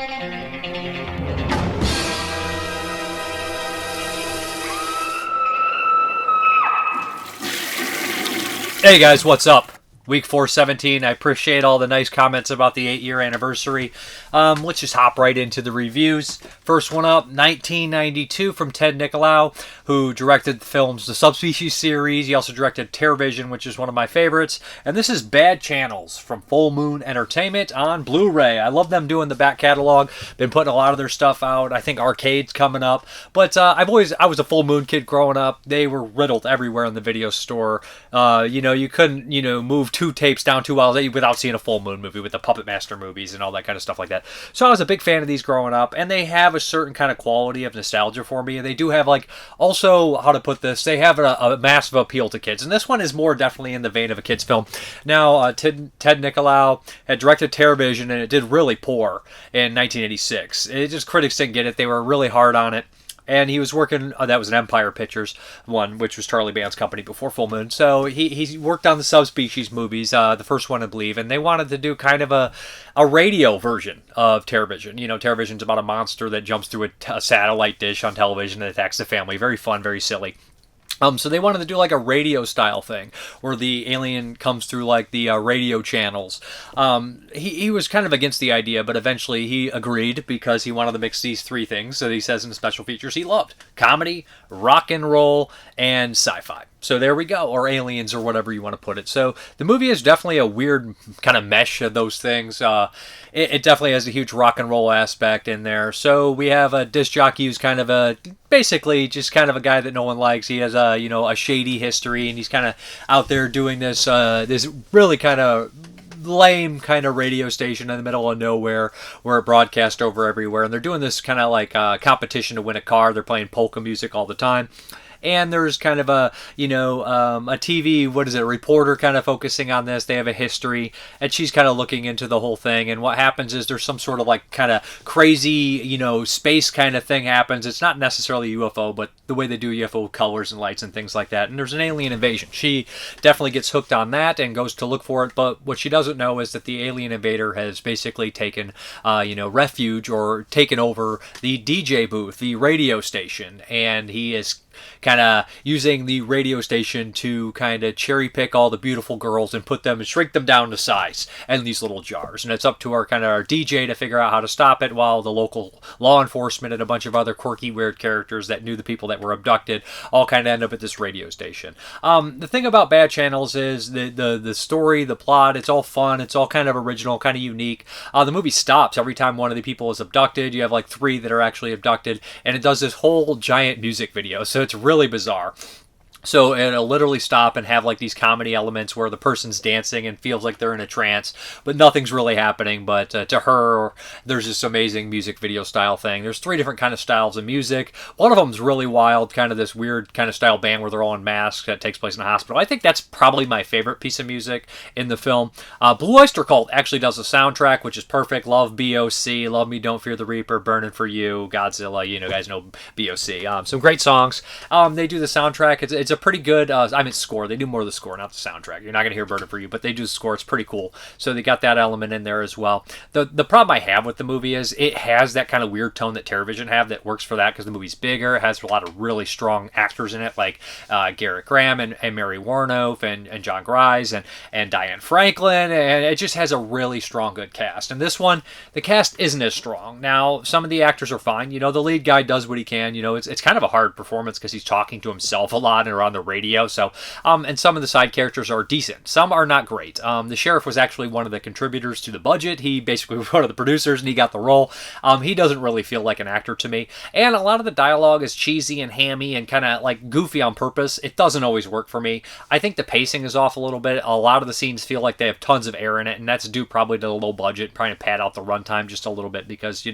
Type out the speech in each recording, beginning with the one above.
Hey guys, what's up? Week 417. I appreciate all the nice comments about the 8-year anniversary. Let's just hop right into the reviews. First one up, 1992 from Ted Nicolaou, who directed the films The Subspecies series. He also directed TerrorVision, which is one of my favorites. And this is Bad Channels from Full Moon Entertainment on Blu-ray. I love them doing the back catalog. Been putting a lot of their stuff out. I think Arcade's coming up. But I was a Full Moon kid growing up. They were riddled everywhere in the video store. You couldn't, move two tapes down 2 hours without seeing a Full Moon movie with the Puppet Master movies and all that kind of stuff like that. So I was a big fan of these growing up, and they have a certain kind of quality of nostalgia for me. And they do have, also, how to put this, they have a massive appeal to kids. And this one is more definitely in the vein of a kid's film. Now, Ted Nicolaou had directed TerrorVision, and it did really poor in 1986. Critics didn't get it. They were really hard on it. And he was working, that was an Empire Pictures one, which was Charlie Band's company before Full Moon. So he worked on the Subspecies movies, the first one, I believe, and they wanted to do kind of a radio version of TerrorVision. TerrorVision's about a monster that jumps through a satellite dish on television and attacks the family. Very fun, very silly. So they wanted to do like a radio style thing where the alien comes through like the radio channels. He was kind of against the idea, but eventually he agreed because he wanted to mix these three things. So he says in the special features he loved comedy, rock and roll, and sci-fi. So there we go, or aliens, or whatever you want to put it. So the movie is definitely a weird kind of mesh of those things. It definitely has a huge rock and roll aspect in there. So we have a disc jockey who's kind of basically just kind of a guy that no one likes. He has a shady history, and he's kind of out there doing this really kind of lame kind of radio station in the middle of nowhere where it broadcasts over everywhere. And they're doing this kind of like competition to win a car. They're playing polka music all the time. And there's kind of a TV, a reporter kind of focusing on this. They have a history, and she's kind of looking into the whole thing. And what happens is there's some sort of like kind of crazy, space kind of thing happens. It's not necessarily UFO, but the way they do UFO colors and lights and things like that. And there's an alien invasion. She definitely gets hooked on that and goes to look for it. But what she doesn't know is that the alien invader has basically taken, refuge or taken over the DJ booth, the radio station, and he is kind of using the radio station to kind of cherry pick all the beautiful girls and put them and shrink them down to size in these little jars. And it's up to our DJ to figure out how to stop it, while the local law enforcement and a bunch of other quirky, weird characters that knew the people that were abducted all kind of end up at this radio station. The thing about Bad Channels is the story, the plot, it's all fun. It's all kind of original, kind of unique. The movie stops every time one of the people is abducted. You have like 3 that are actually abducted, and it does this whole giant music video. So it's really bizarre. So it'll literally stop and have like these comedy elements where the person's dancing and feels like they're in a trance, but nothing's really happening. But to her, there's this amazing music video style thing. There's 3 different kind of styles of music. One of them's really wild, kind of this weird kind of style band where they're all in masks that takes place in a hospital. I think that's probably my favorite piece of music in the film. Blue Oyster Cult actually does a soundtrack, which is perfect. Love BOC, Love Me, Don't Fear the Reaper, Burning for You, Godzilla, guys know BOC. Some great songs. They do the soundtrack. It's a pretty good, score. They do more of the score, not the soundtrack. You're not going to hear Burning for You, but they do the score. It's pretty cool. So they got that element in there as well. The problem I have with the movie is it has that kind of weird tone that TerrorVision have that works for that because the movie's bigger. It has a lot of really strong actors in it, like Garrett Graham and Mary Warnoff and John Grise and Diane Franklin, and it just has a really strong, good cast. And this one, the cast isn't as strong. Now, some of the actors are fine. The lead guy does what he can. It's kind of a hard performance because he's talking to himself a lot and around the radio. So, and some of the side characters are decent. Some are not great. The sheriff was actually one of the contributors to the budget. He basically was one of the producers, and he got the role. He doesn't really feel like an actor to me. And a lot of the dialogue is cheesy and hammy and kind of like goofy on purpose. It doesn't always work for me. I think the pacing is off a little bit. A lot of the scenes feel like they have tons of air in it, and that's due probably to the low budget, trying to pad out the runtime just a little bit because,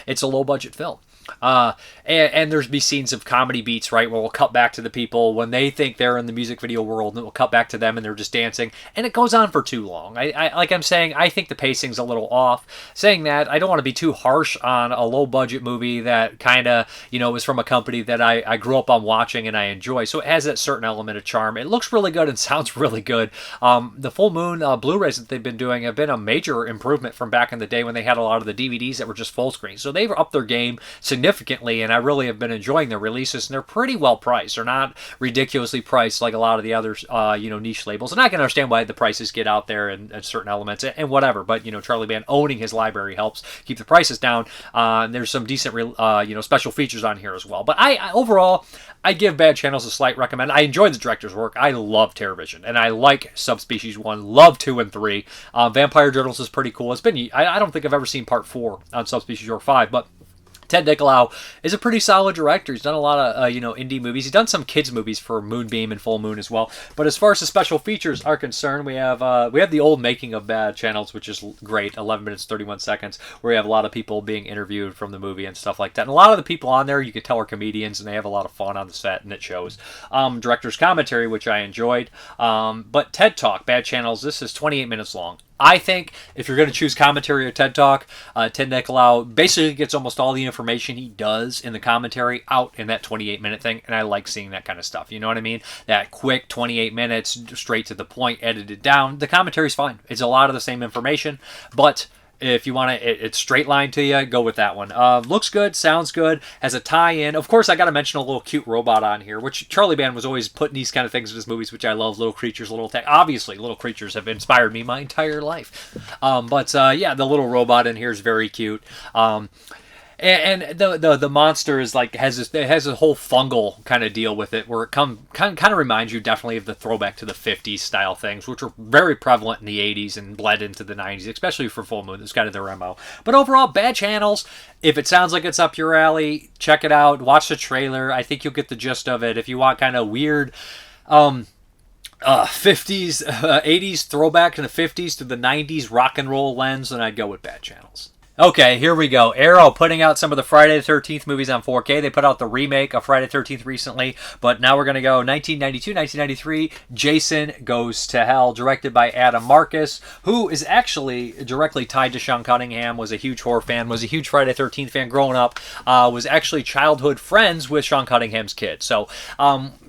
it's a low budget film. And there's be scenes of comedy beats, right, where we'll cut back to the people when they think they're in the music video world, and it will cut back to them and they're just dancing, and it goes on for too long. Like I'm saying, I think the pacing's a little off. Saying that, I don't want to be too harsh on a low budget movie that kind of, was from a company that I grew up on watching and I enjoy. So it has that certain element of charm. It looks really good and sounds really good. The Full Moon Blu-rays that they've been doing have been a major improvement from back in the day when they had a lot of the DVDs that were just full screen. So they've upped their game significantly, and I really have been enjoying their releases, and they're pretty well priced. They're not ridiculously priced like a lot of the other niche labels. And I can understand why the prices get out there and certain elements and whatever. But Charlie Band owning his library helps keep the prices down. There's some decent special features on here as well. But I overall, I give Bad Channels a slight recommend. I enjoy the director's work. I love Terrorvision, and I like Subspecies 1, love 2 and 3. Vampire Journals is pretty cool. It's been, I don't think I've ever seen part 4 on Subspecies or 5, but Ted Nicolaou is a pretty solid director. He's done a lot of indie movies. He's done some kids movies for Moonbeam and Full Moon as well. But as far as the special features are concerned, we have the old making of Bad Channels, which is great, 11 minutes 31 seconds, where we have a lot of people being interviewed from the movie and stuff like that. And a lot of the people on there, you can tell, are comedians, and they have a lot of fun on the set, and it shows. Director's commentary, which I enjoyed. But TED Talk, Bad Channels, this is 28 minutes long. I think if you're going to choose commentary or TED Talk, Ted Nicolaou basically gets almost all the information he does in the commentary out in that 28-minute thing, and I like seeing that kind of stuff. You know what I mean? That quick 28 minutes, straight to the point, edited down. The commentary's fine. It's a lot of the same information, but if you want it's straight line to you, go with that one. Looks good, sounds good, has a tie-in. Of course, I got to mention a little cute robot on here, which Charlie Band was always putting these kind of things in his movies, which I love. Little creatures, little tech. Obviously, little creatures have inspired me my entire life. But the little robot in here is very cute. And the monster is like has a whole fungal kind of deal with it, where it kind of reminds you definitely of the throwback to the 50s style things, which were very prevalent in the 80s and bled into the 90s, especially for Full Moon. It's kind of their MO. But overall, Bad Channels. If it sounds like it's up your alley, check it out. Watch the trailer. I think you'll get the gist of it. If you want kind of weird 50s, 80s throwback to the 50s to the 90s rock and roll lens, then I'd go with Bad Channels. Okay, here we go. Arrow putting out some of the Friday the 13th movies on 4K. They put out the remake of Friday the 13th recently, but now we're going to go 1992, 1993, Jason Goes to Hell, directed by Adam Marcus, who is actually directly tied to Sean Cunningham, was a huge horror fan, was a huge Friday the 13th fan growing up, was actually childhood friends with Sean Cunningham's kid. So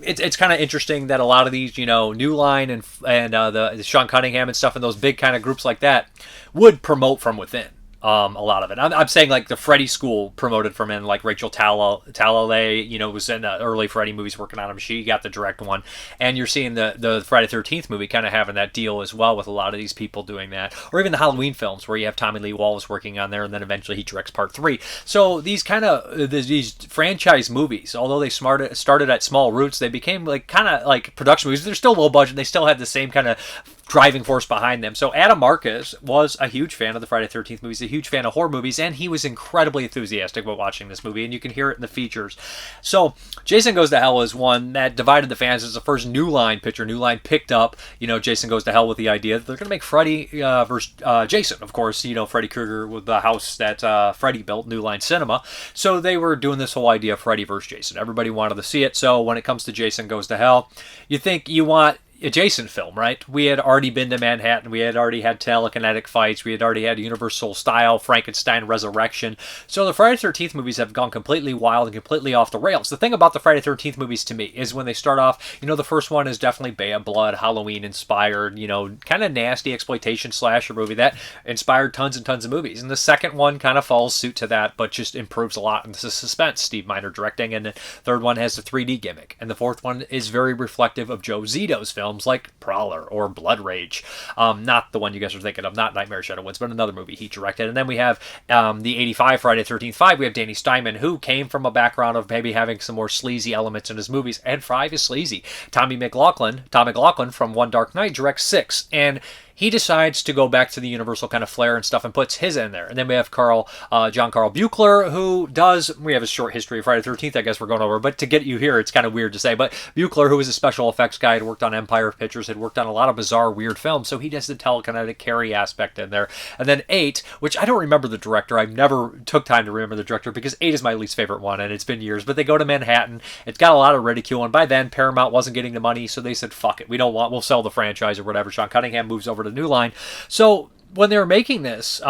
it's kind of interesting that a lot of these, New Line and the Sean Cunningham and stuff and those big kind of groups like that would promote from within. A lot of it. I'm saying like the Freddy School promoted from in, like Rachel Talalay, was in the early Freddy movies working on them. She got the direct one. And you're seeing the Friday the 13th movie kind of having that deal as well with a lot of these people doing that. Or even the Halloween films where you have Tommy Lee Wallace working on there, and then eventually he directs part 3. So these kind of, these franchise movies, although they started at small roots, they became like kind of like production movies. They're still low budget. They still have the same kind of driving force behind them. So Adam Marcus was a huge fan of the Friday the 13th movies, a huge fan of horror movies, and he was incredibly enthusiastic about watching this movie, and you can hear it in the features. So Jason Goes to Hell is one that divided the fans. It's the first New Line picture. New Line picked up, Jason Goes to Hell with the idea that they're going to make Freddy versus Jason. Of course, Freddy Krueger with the house that Freddy built, New Line Cinema. So they were doing this whole idea of Freddy versus Jason. Everybody wanted to see it. So when it comes to Jason Goes to Hell, you think you want a Jason film, right? We had already been to Manhattan. We had already had telekinetic fights. We had already had Universal style Frankenstein resurrection. So the Friday the 13th movies have gone completely wild and completely off the rails. The thing about the Friday the 13th movies to me is when they start off, the first one is definitely Bay of Blood, Halloween inspired, kind of nasty exploitation slasher movie that inspired tons and tons of movies. And the second one kind of follows suit to that, but just improves a lot in the suspense. Steve Miner directing. And the third one has the 3D gimmick. And the fourth one is very reflective of Joe Zito's films like Prowler or Blood Rage. Not the one you guys are thinking of, not Nightmare Shadow Woods, but another movie he directed. And then we have the 85 Friday the 13th 5. We have Danny Steinman, who came from a background of maybe having some more sleazy elements in his movies, and 5 is sleazy. Tom McLaughlin from One Dark Night directs 6. And he decides to go back to the Universal kind of flair and stuff and puts his in there. And then we have John Carl Buechler, who we have a short history of Friday the 13th, I guess we're going over, but to get you here, it's kind of weird to say, but Buechler, who was a special effects guy, had worked on Empire Pictures, had worked on a lot of bizarre, weird films, so he does the telekinetic carry aspect in there. And then 8, which I don't remember the director, I've never took time to remember the director, because 8 is my least favorite one, and it's been years, but they go to Manhattan, it's got a lot of ridicule, and by then, Paramount wasn't getting the money, so they said, fuck it, we'll sell the franchise or whatever. Sean Cunningham moves over to New Line. So when they were making this,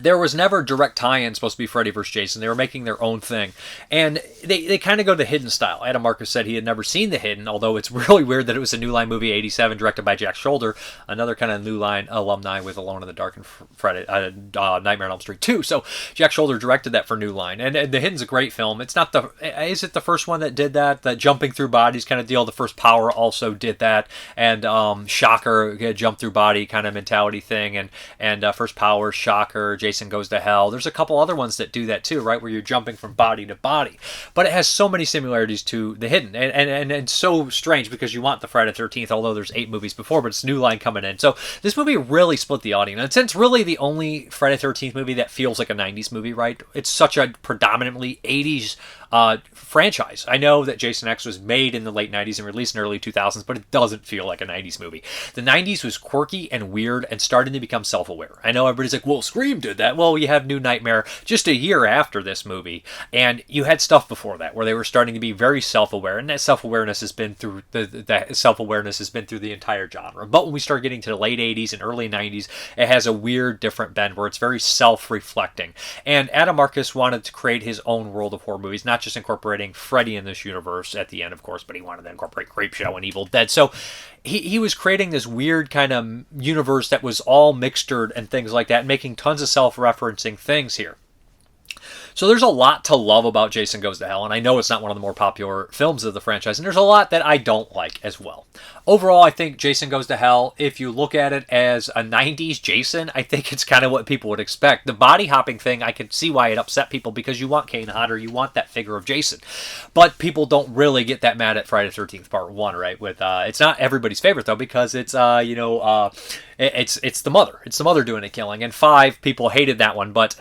there was never direct tie-in supposed to be Freddy vs. Jason. They were making their own thing. And they kind of go the Hidden style. Adam Marcus said he had never seen The Hidden, although it's really weird that it was a New Line movie, 87, directed by Jack Shoulder, another kind of New Line alumni with Alone in the Dark and Nightmare on Elm Street 2. So Jack Shoulder directed that for New Line. And The Hidden's a great film. It's not is it the first one that did that? The jumping through bodies kind of deal. The first Power also did that. And Shocker, jump through body kind of mentality thing. And first Power, Shocker, Jason Goes to Hell. There's a couple other ones that do that too, right? Where you're jumping from body to body. But it has so many similarities to The Hidden. And it's so strange because you want the Friday the 13th, although there's 8 movies before, but it's New Line coming in. So this movie really split the audience. And since really the only Friday the 13th movie that feels like a 90s movie, right? It's such a predominantly 80s franchise. I know that Jason X was made in the late 90s and released in the early 2000s, but it doesn't feel like a 90s movie. The 90s was quirky and weird and starting to become self-aware. I know everybody's like, well, Scream did that. Well, you have New Nightmare just a year after this movie, and you had stuff before that where they were starting to be very self-aware, and that self-awareness has been through the entire genre. But when we start getting to the late 80s and early 90s, it has a weird, different bend where it's very self-reflecting. And Adam Marcus wanted to create his own world of horror movies, not just incorporating Freddy in this universe at the end, of course, but he wanted to incorporate Creepshow and Evil Dead. So he was creating this weird kind of universe that was all mixtured and things like that, and making tons of self-referencing things here. So there's a lot to love about Jason Goes to Hell, and I know it's not one of the more popular films of the franchise, and there's a lot that I don't like as well. Overall, I think Jason Goes to Hell, if you look at it as a 90s Jason, I think it's kind of what people would expect. The body hopping thing, I could see why it upset people, because you want Kane Hodder, you want that figure of Jason. But people don't really get that mad at Friday the 13th Part 1, right? With it's not everybody's favorite, though, because it's, it's the mother. It's the mother doing the killing. And 5, people hated that one, but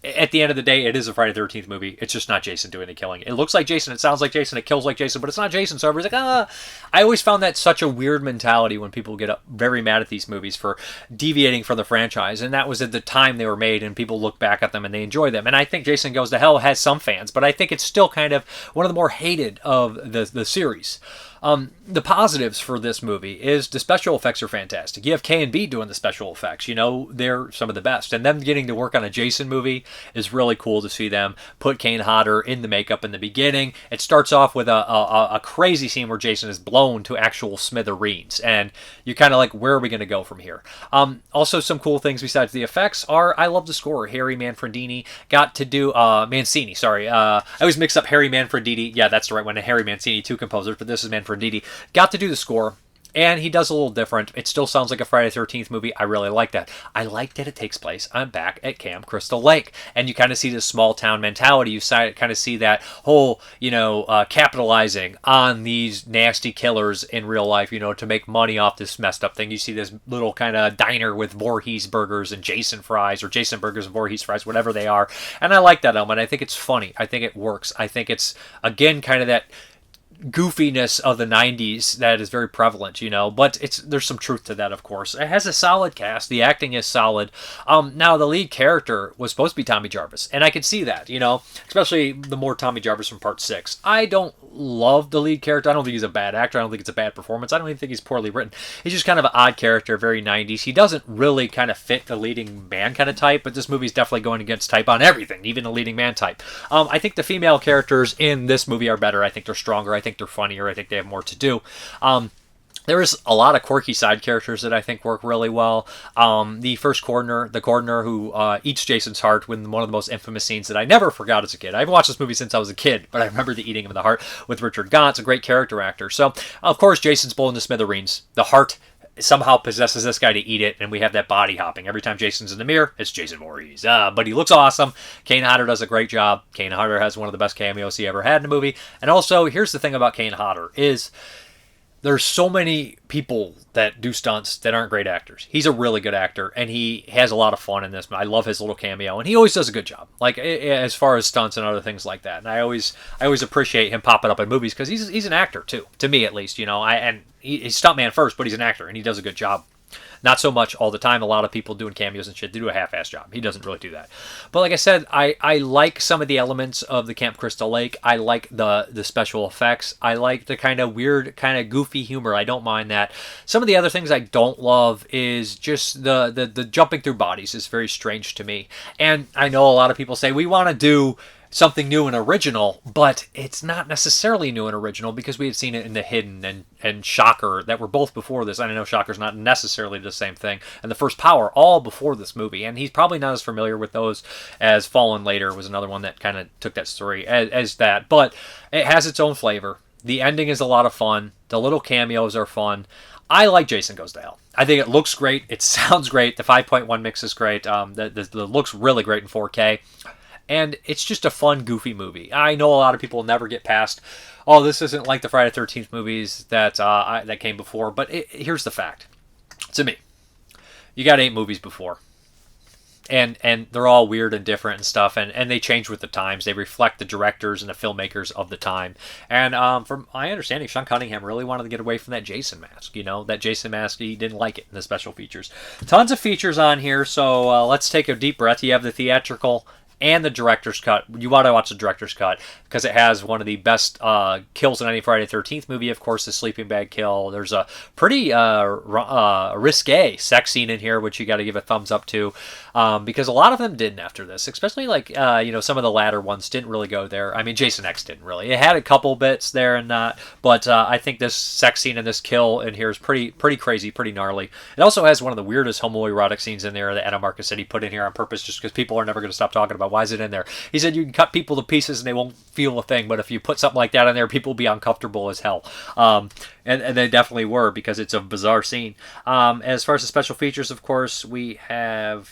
at the end of the day, it is a Friday the 13th movie. It's just not Jason doing the killing. It looks like Jason, it sounds like Jason, it kills like Jason, but it's not Jason, so everybody's like, I always found that such a weird mentality when people get very mad at these movies for deviating from the franchise, and that was at the time they were made, and people look back at them and they enjoy them. And I think Jason Goes to Hell has some fans, but I think it's still kind of one of the more hated of the series. The positives for this movie is the special effects are fantastic. You have K&B doing the special effects. They're some of the best. And them getting to work on a Jason movie is really cool to see them put Kane Hodder in the makeup in the beginning. It starts off with a crazy scene where Jason is blown to actual smithereens. And you're kind of like, where are we going to go from here? Also, some cool things besides the effects are, I love the score. Harry Manfredini got to do, Mancini, sorry. I always mix up Harry Manfredini. Yeah, that's the right one. And Harry Mancini, 2 composers, but this is Manfredini. Got to do the score, and he does a little different. It still sounds like a Friday the 13th movie. I really like that. I like that it takes place back at Camp Crystal Lake, and you kind of see this small town mentality. You kind of see that whole, capitalizing on these nasty killers in real life, to make money off this messed up thing. You see this little kind of diner with Voorhees burgers and Jason fries, or Jason burgers and Voorhees fries, whatever they are. And I like that element. I think it's funny. I think it works. I think it's, again, kind of that goofiness of the 90s that is very prevalent, but there's some truth to that, of course. It has a solid cast. The acting is solid. Now, the lead character was supposed to be Tommy Jarvis, and I could see that, especially the more Tommy Jarvis from Part 6. I don't love the lead character. I don't think he's a bad actor. I don't think it's a bad performance. I don't even think he's poorly written. He's just kind of an odd character, very 90s. He doesn't really kind of fit the leading man kind of type, but this movie's definitely going against type on everything, even the leading man type. I think the female characters in this movie are better. I think they're stronger. I think they're funnier. I think they have more to do. There is a lot of quirky side characters that I think work really well. The first the coroner who eats Jason's heart in one of the most infamous scenes that I never forgot as a kid. I haven't watched this movie since I was a kid, but I remember the eating of the heart with Richard Gantz, a great character actor. So, of course, Jason's blown to smithereens. The heart somehow possesses this guy to eat it, and we have that body hopping. Every time Jason's in the mirror, it's Jason Voorhees. But he looks awesome. Kane Hodder does a great job. Kane Hodder has one of the best cameos he ever had in a movie. And also, here's the thing about Kane Hodder is there's so many people that do stunts that aren't great actors. He's a really good actor, and he has a lot of fun in this. I love his little cameo, and he always does a good job. Like as far as stunts and other things like that. And I always appreciate him popping up in movies because he's an actor too. To me, at least, he's stuntman first, but he's an actor, and he does a good job. Not so much all the time. A lot of people doing cameos and shit, they do a half-ass job. He doesn't really do that. But like I said, I like some of the elements of the Camp Crystal Lake. I like the special effects. I like the kind of weird, kind of goofy humor. I don't mind that. Some of the other things I don't love is just the jumping through bodies is very strange to me. And I know a lot of people say, we want to do something new and original, but it's not necessarily new and original because we had seen it in The Hidden and Shocker that were both before this. I know Shocker's not necessarily the same thing, and The First Power all before this movie, and he's probably not as familiar with those as Fallen Later was another one that kind of took that story as that, but it has its own flavor. The ending is a lot of fun. The little cameos are fun. I like Jason Goes to Hell. I think it looks great. It sounds great. The 5.1 mix is great. The looks really great in 4K. And it's just a fun, goofy movie. I know a lot of people will never get past, oh, this isn't like the Friday the 13th movies that came before. But here's the fact. To me, you got 8 movies before. And they're all weird and different and stuff. And they change with the times. They reflect the directors and the filmmakers of the time. And from my understanding, Sean Cunningham really wanted to get away from that Jason mask. That Jason mask, he didn't like it in the special features. Tons of features on here. So let's take a deep breath. You have the theatrical and the director's cut. You want to watch the director's cut because it has one of the best kills in any Friday the 13th movie. Of course, the sleeping bag kill. There's a pretty risque sex scene in here, which you got to give a thumbs up to because a lot of them didn't after this, especially like some of the latter ones didn't really go there. I mean, Jason X didn't really. It had a couple bits there and that, but I think this sex scene and this kill in here is pretty crazy, pretty gnarly. It also has one of the weirdest homoerotic scenes in there that Alain Marcus said he put in here on purpose just because people are never going to stop talking about why is it in there. He said you can cut people to pieces and they won't feel a thing, but if you put something like that in there, people will be uncomfortable as hell. And they definitely were because it's a bizarre scene. As far as the special features, of course, we have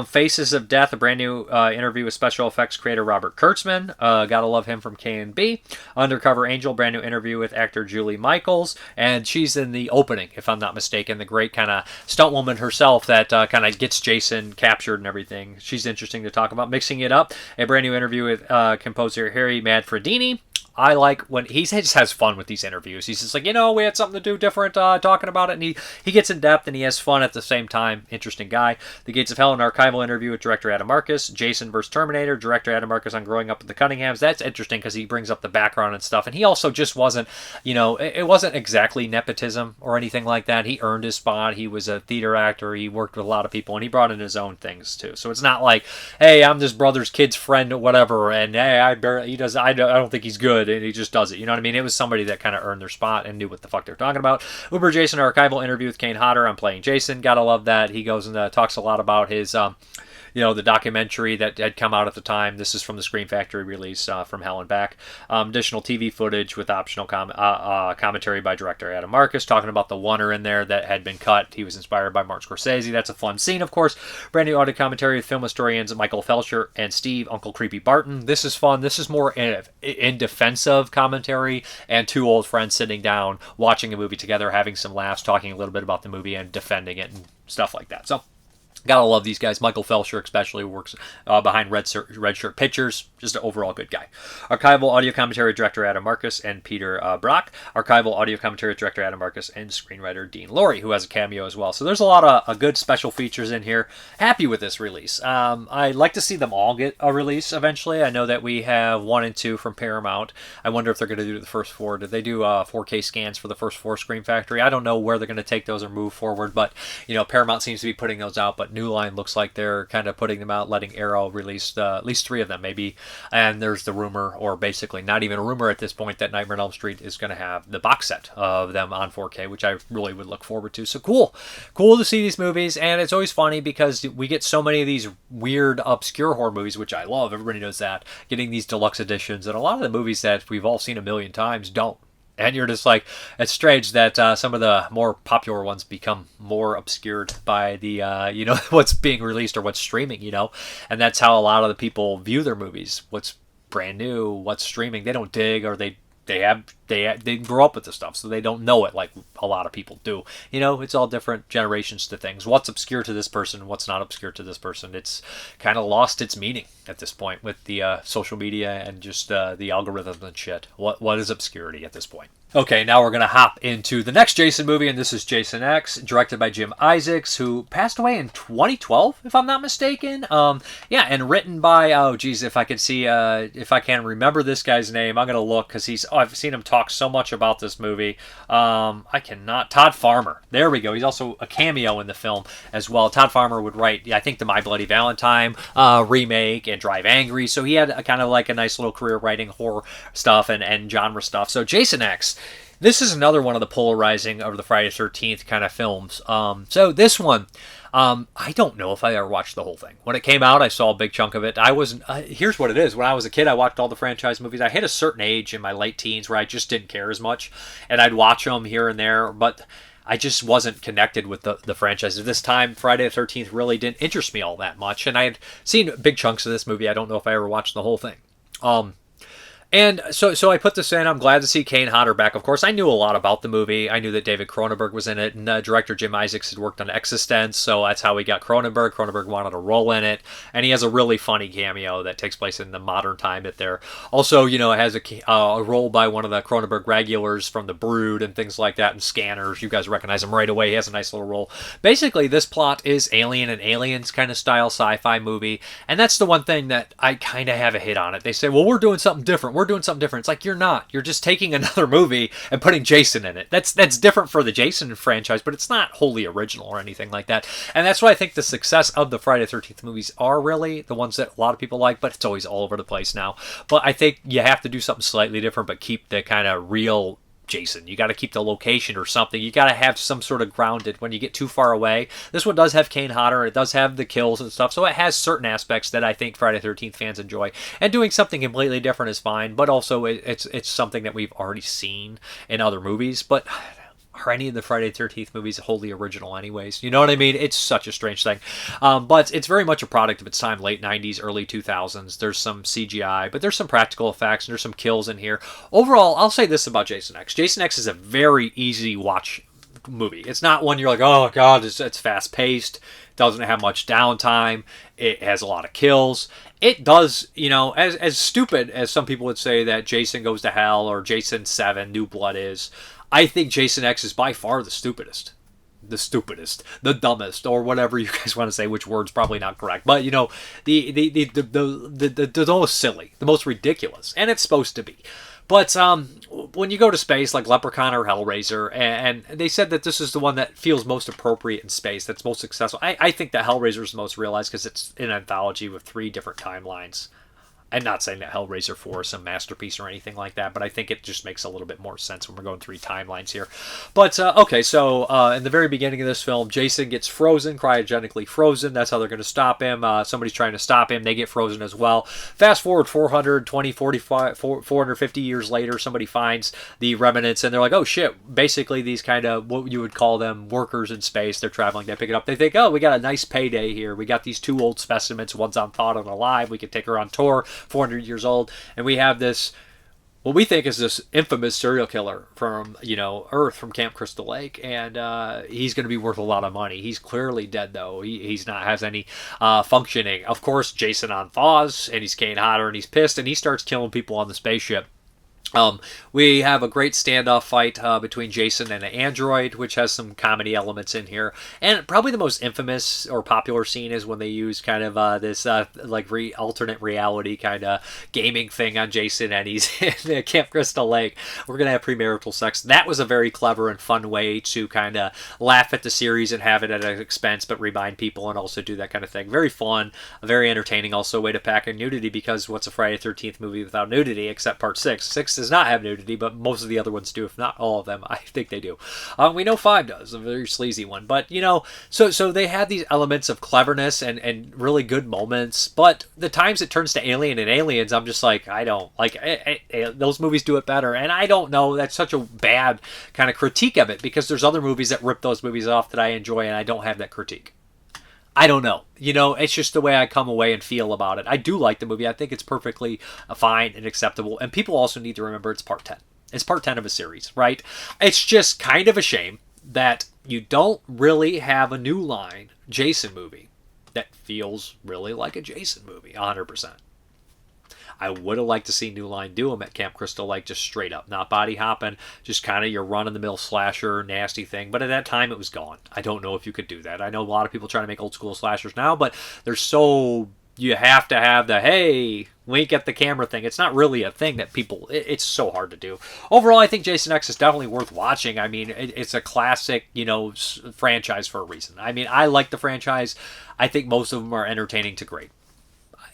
Faces of Death, a brand new interview with special effects creator Robert Kurtzman. Gotta love him from K&B. Undercover Angel, brand new interview with actor Julie Michaels, and she's in the opening, if I'm not mistaken, the great kind of stunt woman herself that kind of gets Jason captured and everything. She's interesting to talk about. Mixing it up, a brand new interview with composer Harry Manfredini. I like when he just has fun with these interviews. He's just like, we had something to do different talking about it, and he gets in depth and he has fun at the same time. Interesting guy. The Gates of Hell, an archival interview with director Adam Marcus. Jason vs. Terminator, director Adam Marcus on growing up with the Cunninghams. That's interesting because he brings up the background and stuff, and he also just wasn't, it wasn't exactly nepotism or anything like that. He earned his spot. He was a theater actor. He worked with a lot of people, and he brought in his own things too. So it's not like, hey, I'm this brother's kid's friend or whatever, and hey, I don't think he's good. And he just does it. You know what I mean? It was somebody that kind of earned their spot and knew what the fuck they were talking about. Uber Jason, archival interview with Kane Hodder on playing Jason. Gotta love that. He goes and talks a lot about his, the documentary that had come out at the time. This is from the Scream Factory release from Hell and Back. Additional TV footage with optional commentary by director Adam Marcus, talking about the oneer in there that had been cut. He was inspired by Martin Scorsese. That's a fun scene, of course. Brand new audio commentary with film historians Michael Felcher and Steve Uncle Creepy Barton. This is fun. This is more in defensive commentary and two old friends sitting down, watching a movie together, having some laughs, talking a little bit about the movie and defending it and stuff like that. So gotta love these guys. Michael Felcher especially works behind Red Shirt Pictures. Just an overall good guy. Archival audio commentary director Adam Marcus and Peter Brock. Archival audio commentary director Adam Marcus and screenwriter Dean Lorey, who has a cameo as well. So there's a lot of good special features in here. Happy with this release. I'd like to see them all get a release eventually. I know that we have 1 and 2 from Paramount. I wonder if they're going to do the first 4. Did they do 4K scans for the first 4 Scream Factory? I don't know where they're going to take those or move forward, but Paramount seems to be putting those out, but New Line looks like they're kind of putting them out, letting Arrow release at least 3 of them maybe. And there's the rumor, or basically not even a rumor at this point, that Nightmare on Elm Street is going to have the box set of them on 4K, which I really would look forward to. So cool to see these movies. And it's always funny because we get so many of these weird obscure horror movies, which I love, everybody knows that, getting these deluxe editions, and a lot of the movies that we've all seen a million times don't. And you're just like, it's strange that some of the more popular ones become more obscured by the, what's being released or what's streaming, And that's how a lot of the people view their movies. What's brand new, what's streaming, they don't dig, or they have they grow up with the stuff, so they don't know it like a lot of people do. You know, it's all different generations to things. What's obscure to this person, what's not obscure to this person. It's kind of lost its meaning at this point with the social media and just the algorithms and shit. What is obscurity at this point? Okay, now we're going to hop into the next Jason movie, and this is Jason X, directed by Jim Isaacs, who passed away in 2012, if I'm not mistaken. Yeah, and written by, oh, geez, if I can see, if I can remember this guy's name, I'm going to look, because I've seen him talk so much about this movie. I cannot, Todd Farmer. There we go. He's also a cameo in the film as well. Todd Farmer would write, yeah, I think, the My Bloody Valentine remake and Drive Angry, so he had kind of like a nice little career writing horror stuff and genre stuff. So Jason X. This is another one of the polarizing of the Friday the 13th kind of films. So this one, I don't know if I ever watched the whole thing. When it came out, I saw a big chunk of it. I wasn't. Here's what it is. When I was a kid, I watched all the franchise movies. I hit a certain age in my late teens where I just didn't care as much, and I'd watch them here and there, but I just wasn't connected with the franchise. At this time, Friday the 13th really didn't interest me all that much, and I had seen big chunks of this movie. I don't know if I ever watched the whole thing. And so I put this in. I'm glad to see Kane Hodder back. Of course, I knew a lot about the movie. I knew that David Cronenberg was in it, and director Jim Isaacs had worked on Existence, so that's how we got Cronenberg. Cronenberg wanted a role in it, and he has a really funny cameo that takes place in the modern time at there. Also, you know, it has a role by one of the Cronenberg regulars from The Brood and things like that, and Scanners. You guys recognize him right away. He has a nice little role. Basically, this plot is Alien and Aliens kind of style sci-fi movie, and that's the one thing that I kind of have a hit on it. They say, well, we're doing something different. We're doing something different. It's like, you're not. You're just taking another movie and putting Jason in it. That's different for the Jason franchise, but it's not wholly original or anything like that. And that's why I think the success of the Friday the 13th movies are really the ones that a lot of people like, but it's always all over the place now. But I think you have to do something slightly different, but keep the kind of real Jason. You got to keep the location or something. You got to have some sort of grounded when you get too far away. This one does have Kane Hodder. It does have the kills and stuff. So it has certain aspects that I think Friday the 13th fans enjoy. And doing something completely different is fine. But also it's something that we've already seen in other movies. But are any of the Friday the 13th movies wholly original anyways? You know what I mean? It's such a strange thing. But it's very much a product of its time, late 90s, early 2000s. There's some CGI, but there's some practical effects, and there's some kills in here. Overall, I'll say this about Jason X. Jason X is a very easy watch movie. It's not one you're like, oh god, it's fast-paced, doesn't have much downtime, it has a lot of kills. It does, you know, as stupid as some people would say that Jason Goes to Hell or Jason 7, New Blood is, I think Jason X is by far the stupidest, the dumbest, or whatever you guys want to say, which word's probably not correct, but you know, the most silly, the most ridiculous, and it's supposed to be. But when you go to space, like Leprechaun or Hellraiser, and they said that this is the one that feels most appropriate in space, that's most successful. I think that Hellraiser is the most realized because it's an anthology with 3 different timelines. I'm not saying that Hellraiser 4 is some masterpiece or anything like that, but I think it just makes a little bit more sense when we're going 3 timelines here. But, okay, so in the very beginning of this film, Jason gets frozen, cryogenically frozen. That's how they're going to stop him. Somebody's trying to stop him. They get frozen as well. Fast forward 450 years later, somebody finds the remnants, and they're like, oh, shit. Basically, these kind of, what you would call them, workers in space. They're traveling. They pick it up. They think, oh, we got a nice payday here. We got these 2 old specimens. One's on thawed and alive. We could take her on tour. 400 years old, and we have this, what we think is this infamous serial killer from, you know, Earth, from Camp Crystal Lake, and he's going to be worth a lot of money. He's clearly dead, though. He's not has any functioning. Of course, Jason unthaws, and he's Kane Hodder, and he's pissed, and he starts killing people on the spaceship. We have a great standoff fight between Jason and an android, which has some comedy elements in here. And probably the most infamous or popular scene is when they use kind of this like alternate reality kind of gaming thing on Jason, and he's in Camp Crystal Lake. We're going to have premarital sex. That was a very clever and fun way to kind of laugh at the series and have it at an expense, but remind people and also do that kind of thing. Very fun, very entertaining. Also a way to pack in nudity, because what's a Friday the 13th movie without nudity, except part 6? 6 does not have nudity, but most of the other ones do, if not all of them. I think they do. We know 5 does, a very sleazy one. But, you know, so they had these elements of cleverness and really good moments, but the times it turns to Alien and Aliens, I'm just like, I don't, like, those movies do it better, and I don't know, that's such a bad kind of critique of it, because there's other movies that rip those movies off that I enjoy, and I don't have that critique. I don't know. You know, it's just the way I come away and feel about it. I do like the movie. I think it's perfectly fine and acceptable. And people also need to remember it's part 10. It's part 10 of a series, right? It's just kind of a shame that you don't really have a New Line Jason movie that feels really like a Jason movie, 100%. I would have liked to see New Line do them at Camp Crystal Lake, just straight up, not body hopping, just kind of your run-of-the-mill slasher, nasty thing. But at that time, it was gone. I don't know if you could do that. I know a lot of people trying to make old-school slashers now, but they're so... You have to have the, hey, wink at the camera thing. It's not really a thing that people... It's so hard to do. Overall, I think Jason X is definitely worth watching. I mean, it's a classic, franchise for a reason. I mean, I like the franchise. I think most of them are entertaining to great.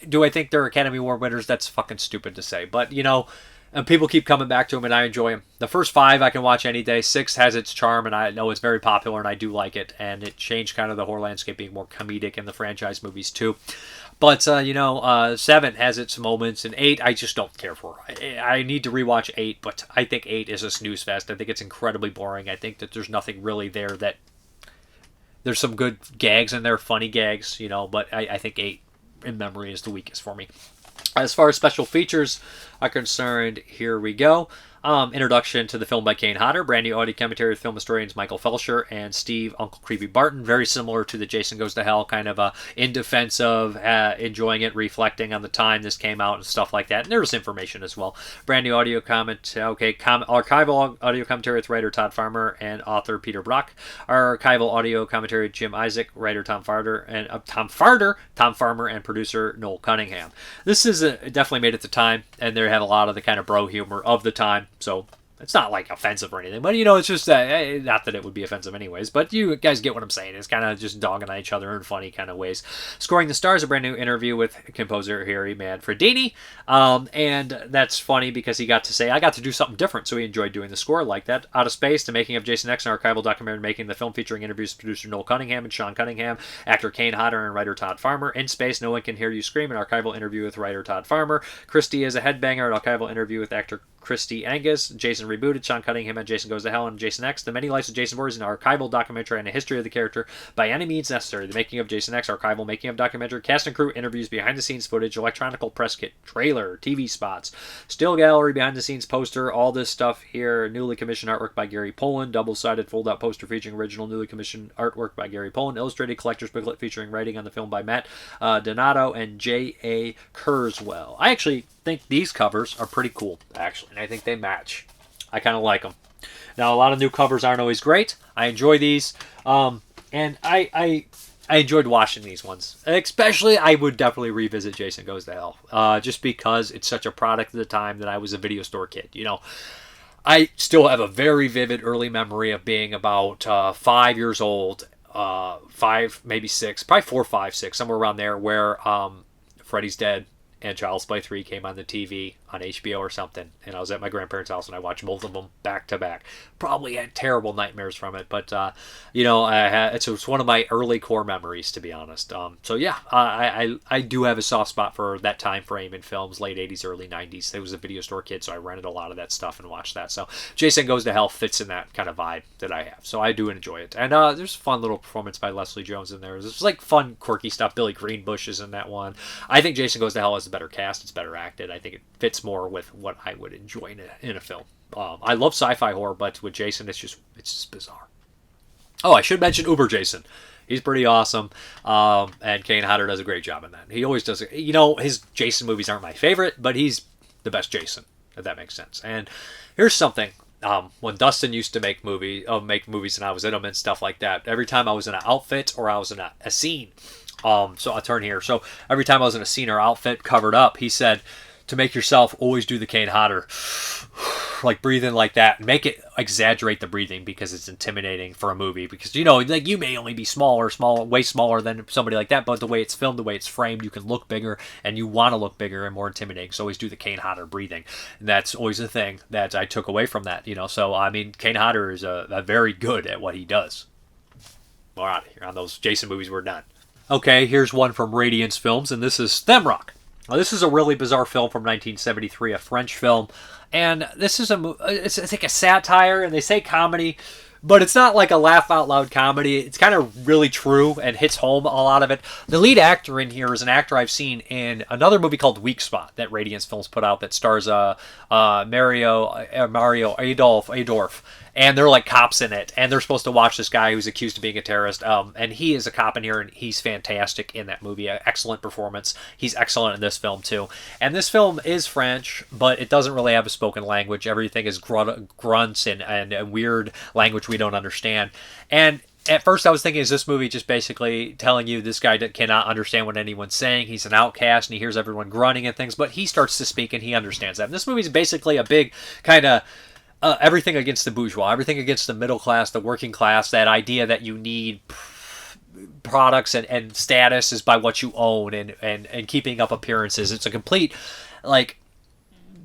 Do I think they're Academy Award winners? That's fucking stupid to say. But, and people keep coming back to them, and I enjoy them. The first 5 I can watch any day. 6 has its charm, and I know it's very popular, and I do like it. And it changed kind of the horror landscape, being more comedic in the franchise movies, too. But, 7 has its moments, and 8 I just don't care for. I need to rewatch 8, but I think 8 is a snooze fest. I think it's incredibly boring. I think that there's nothing really there that... There's some good gags in there, funny gags, but I think 8 in memory is the weakest for me. As far as special features are concerned, here we go. Introduction to the film by Kane Hodder. Brand new audio commentary with film historians Michael Felsher and Steve Uncle Creepy Barton. Very similar to the Jason Goes to Hell, kind of in defense of enjoying it, reflecting on the time this came out and stuff like that. And there's information as well. Brand new audio archival audio commentary with writer Todd Farmer and author Peter Brock. Archival audio commentary with Jim Isaac, writer Tom Farmer, and producer Noel Cunningham. This is definitely made at the time, and they have a lot of the kind of bro humor of the time. So it's not like offensive or anything, but it's just not that it would be offensive anyways, but you guys get what I'm saying. It's kind of just dogging on each other in funny kind of ways. Scoring the Stars, a brand new interview with composer Harry Manfredini, and that's funny because he got to say, I got to do something different, so he enjoyed doing the score like that. Out of Space, the making of Jason X, an archival documentary making the film, featuring interviews with producer Noel Cunningham and Sean Cunningham, actor Kane Hodder, and writer Todd Farmer. In Space, No One Can Hear You Scream, an archival interview with writer Todd Farmer. Christie is a Headbanger, an archival interview with actor Christy Angus. Jason Rebooted, Sean Cunningham and Jason Goes to Hell, and Jason X, The Many Lives of Jason Voorhees, an archival documentary and a history of the character by any means necessary. The Making of Jason X, archival making of documentary, cast and crew, interviews, behind the scenes footage, electronical press kit, trailer, TV spots, still gallery, behind the scenes poster, all this stuff here. Newly commissioned artwork by Gary Poland, double-sided fold-out poster featuring original newly commissioned artwork by Gary Poland, illustrated collector's booklet featuring writing on the film by Matt Donato and J.A. Kurzweil. I actually think these covers are pretty cool, actually, and I think they match. I kind of like them. Now, a lot of new covers aren't always great. I enjoy these, and I enjoyed watching these ones. Especially, I would definitely revisit Jason Goes to Hell, just because it's such a product of the time that I was a video store kid. I still have a very vivid early memory of being about 5 years old, 5, maybe 6, probably 4, 5, 6, somewhere around there, where Freddy's Dead and Child's Play 3 came on the TV on HBO or something, and I was at my grandparents' house and I watched both of them back to back. Probably had terrible nightmares from it, but it's one of my early core memories, to be honest. So yeah, I do have a soft spot for that time frame in films, late 80s, early 90s. I was a video store kid, so I rented a lot of that stuff and watched that. So Jason Goes to Hell fits in that kind of vibe that I have, so I do enjoy it. And there's a fun little performance by Leslie Jones in there. It's like fun, quirky stuff. Billy Greenbush is in that one. I think Jason Goes to Hell is a better cast. It's better acted. I think it fits more with what I would enjoy in a film. I love sci-fi horror, but with Jason, it's just bizarre. Oh, I should mention Uber Jason. He's pretty awesome, and Kane Hodder does a great job in that. He always does. His Jason movies aren't my favorite, but he's the best Jason, if that makes sense. And here's something. When Dustin used to make movies and I was in them and stuff like that, every time I was in an outfit or I was in a scene, so I'll turn here. So every time I was in a scene or outfit covered up, he said, to make yourself, always do the Kane Hodder, like breathing like that. Make it exaggerate the breathing because it's intimidating for a movie. Because like you may only be way smaller than somebody like that, but the way it's filmed, the way it's framed, you can look bigger, and you want to look bigger and more intimidating. So always do the Kane Hodder breathing. And that's always a thing that I took away from that. So I mean, Kane Hodder is a very good at what he does. We're out of here. On those Jason movies, we're done. Okay, here's one from Radiance Films, and this is Themroc. Now, this is a really bizarre film from 1973, a French film, and this is it's like a satire, and they say comedy, but it's not like a laugh out loud comedy. It's kind of really true and hits home a lot of it. The lead actor in here is an actor I've seen in another movie called Weak Spot that Radiance Films put out that stars Mario Adolf. And they're like cops in it, and they're supposed to watch this guy who's accused of being a terrorist. And he is a cop in here, and he's fantastic in that movie. Excellent performance. He's excellent in this film too. And this film is French, but it doesn't really have a spoken language. Everything is grunts and a weird language we don't understand. And at first I was thinking, is this movie just basically telling you this guy cannot understand what anyone's saying? He's an outcast, and he hears everyone grunting and things, but he starts to speak, and he understands that. And this movie is basically a big kind of everything against the bourgeois, everything against the middle class, the working class, that idea that you need products and status is by what you own and keeping up appearances. It's a complete, like,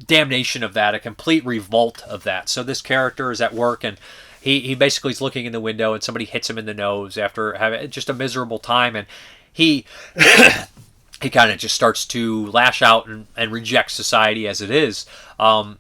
damnation of that, a complete revolt of that. So this character is at work, and he basically is looking in the window, and somebody hits him in the nose after having just a miserable time, and he... he kind of just starts to lash out and reject society as it is.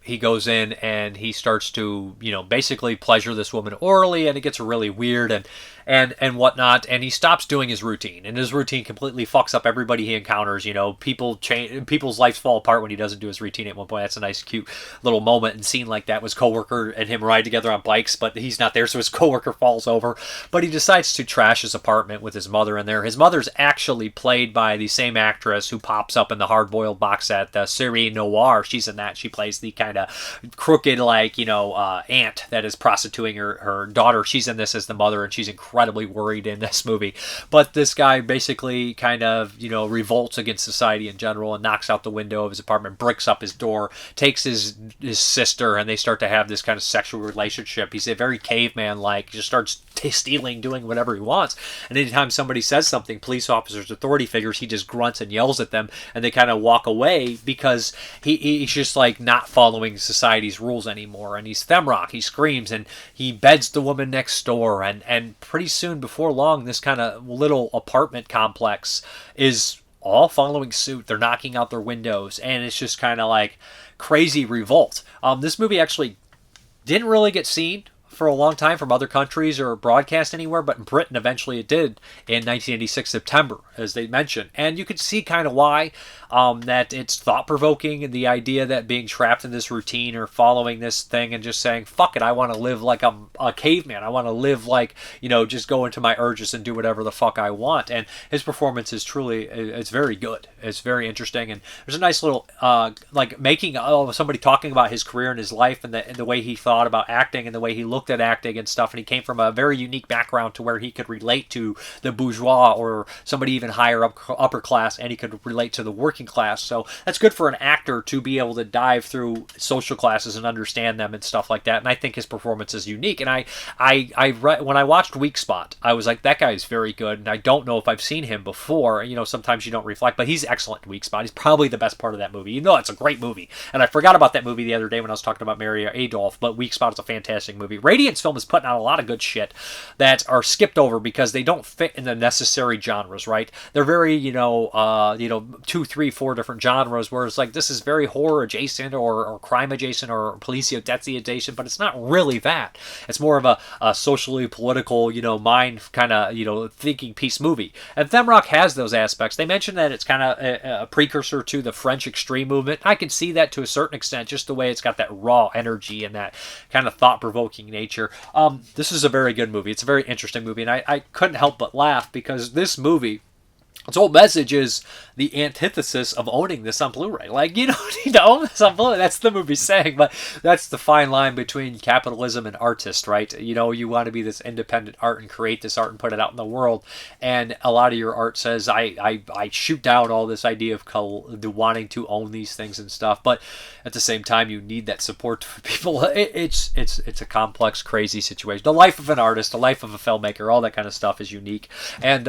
He goes in and he starts to, basically pleasure this woman orally, and it gets really weird and whatnot. And he stops doing his routine, and his routine completely fucks up everybody he encounters. People change, people's lives fall apart when he doesn't do his routine at one point. That's a nice, cute little moment and scene like that. Was coworker and him ride together on bikes, but he's not there, so his coworker falls over. But he decides to trash his apartment with his mother in there. His mother's actually played by the same actress who pops up in the Hardboiled box set, the Série Noire. She's in that. She plays the kind of crooked, aunt that is prostituting her daughter. She's in this as the mother, and she's incredibly worried in this movie. But this guy basically kind of, revolts against society in general and knocks out the window of his apartment, bricks up his door, takes his sister, and they start to have this kind of sexual relationship. He's a very caveman-like, just starts stealing, doing whatever he wants. And anytime somebody says something, police officers, authority figures, he just grunts and yells at them, and they kind of walk away because he's just like not following society's rules anymore. And he's Themroc. He screams and he beds the woman next door, and pretty soon, before long, this kind of little apartment complex is all following suit. They're knocking out their windows, and it's just kind of like crazy revolt. This movie actually didn't really get seen for a long time from other countries or broadcast anywhere, but in Britain eventually it did in 1986 September, as they mentioned. And you could see kind of why, that it's thought-provoking, and the idea that being trapped in this routine or following this thing and just saying, fuck it, I want to live like I'm a caveman. I want to live like, just go into my urges and do whatever the fuck I want. And his performance is truly, it's very good. It's very interesting. And there's a nice little, making somebody talking about his career and his life and the way he thought about acting and the way he looked at acting and stuff. And he came from a very unique background to where he could relate to the bourgeois or somebody even higher up, upper class, and he could relate to the working class. So that's good for an actor to be able to dive through social classes and understand them and stuff like that. And I think his performance is unique. And when I watched Weak Spot, I was like, that guy is very good. And I don't know if I've seen him before. Sometimes you don't reflect, but he's excellent in Weak Spot. He's probably the best part of that movie. It's a great movie. And I forgot about that movie the other day when I was talking about Mario Adolf, but Weak Spot is a fantastic movie. Radiance Film is putting out a lot of good shit that are skipped over because they don't fit in the necessary genres, right? They're very, 2, 3, 4 different genres, where it's like, this is very horror adjacent or crime adjacent or police detective adjacent, but it's not really that. It's more of a socially political, mind kind of, thinking piece movie. And Themroc has those aspects. They mentioned that it's kind of a precursor to the French extreme movement. I can see that to a certain extent, just the way it's got that raw energy and that kind of thought-provoking nature. This is a very good movie. It's a very interesting movie, and I couldn't help but laugh because this movie, its whole message is the antithesis of owning this on Blu-ray. Like, you don't need to own this on Blu-ray. That's the movie saying, but that's the fine line between capitalism and artist, right? You want to be this independent art and create this art and put it out in the world. And a lot of your art says, I shoot down all this idea of wanting to own these things and stuff. But at the same time, you need that support for people. It's a complex, crazy situation. The life of an artist, the life of a filmmaker, all that kind of stuff is unique. And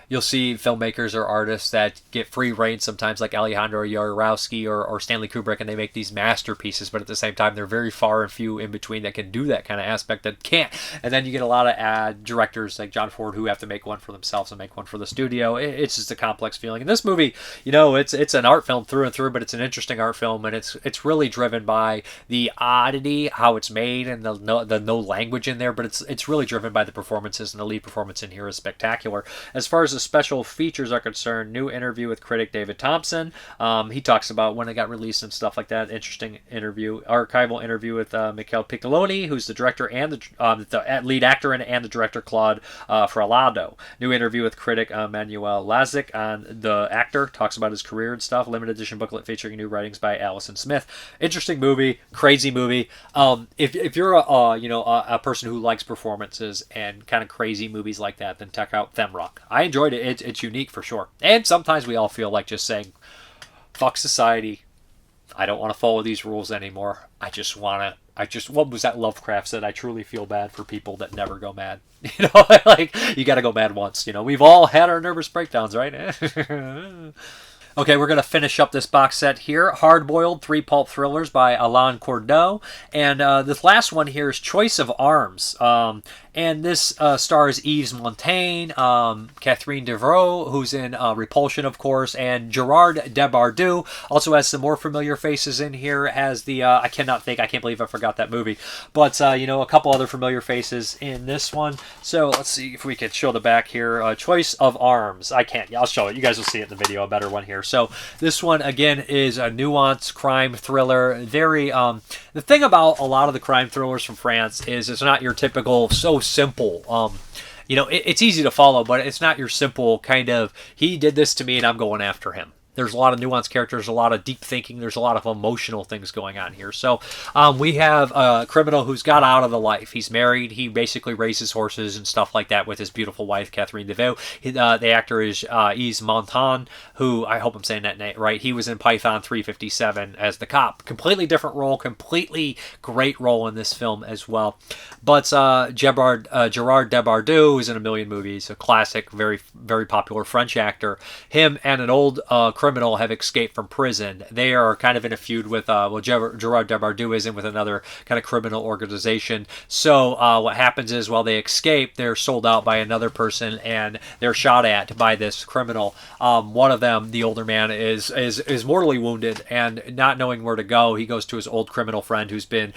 you'll see filmmakers filmmakers or artists that get free reign sometimes, like Alejandro Jodorowsky or Stanley Kubrick, and they make these masterpieces, but at the same time, they're very far and few in between that can do that kind of aspect that can't. And then you get a lot of directors like John Ford who have to make one for themselves and make one for the studio. It's just a complex feeling. And this movie, it's an art film through and through, but it's an interesting art film, and it's really driven by the oddity, how it's made, and the no language in there, but it's really driven by the performances, and the lead performance in here is spectacular. As far as the special features are concerned, new interview with critic David Thompson. He talks about when it got released and stuff like that. Interesting interview, archival interview with Michele Piccoloni, who's the director and the lead actor and the director Claude Faraldo. New interview with critic Manuel Lazic on the actor, talks about his career and stuff. Limited edition booklet featuring new writings by Allison Smith. Interesting movie, crazy movie. If you're a person who likes performances and kind of crazy movies like that, then check out Themroc. I enjoyed it. It's unique for sure. And sometimes we all feel like just saying, fuck society. I don't want to follow these rules anymore. What was that Lovecraft said? I truly feel bad for people that never go mad. Like, you got to go mad once. We've all had our nervous breakdowns, right? Okay, we're going to finish up this box set here. Hardboiled, 3 pulp thrillers by Alain Corneau. And this last one here is Choice of Arms. And this stars Yves Montaigne, Catherine Devroux, who's in Repulsion, of course, and Gerard Depardieu. Also has some more familiar faces in here. Has the, I can't believe I forgot that movie. But, a couple other familiar faces in this one. So let's see if we can show the back here. Choice of Arms. I'll show it. You guys will see it in the video, a better one here. So this one, again, is a nuanced crime thriller. Very, the thing about a lot of the crime thrillers from France is it's not your typical so simple. It's easy to follow, but it's not your simple kind of, he did this to me and I'm going after him. There's a lot of nuanced characters, a lot of deep thinking. There's a lot of emotional things going on here. So we have a criminal who's got out of the life. He's married. He basically raises horses and stuff like that with his beautiful wife, Catherine Devroux. The actor is Yves Montaigne, who, I hope I'm saying that name right. He was in Python 357 as the cop. Completely different role, completely great role in this film as well. But Gerard Depardieu, who's in a million movies, a classic, very, very popular French actor. Him and an old criminal have escaped from prison. They are kind of in a feud with, Gerard Depardieu is in with another kind of criminal organization. So what happens is while they escape, they're sold out by another person and they're shot at by this criminal. One of them, the older man, is mortally wounded, and not knowing where to go, he goes to his old criminal friend who's been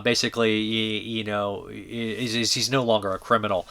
basically, he's no longer a criminal.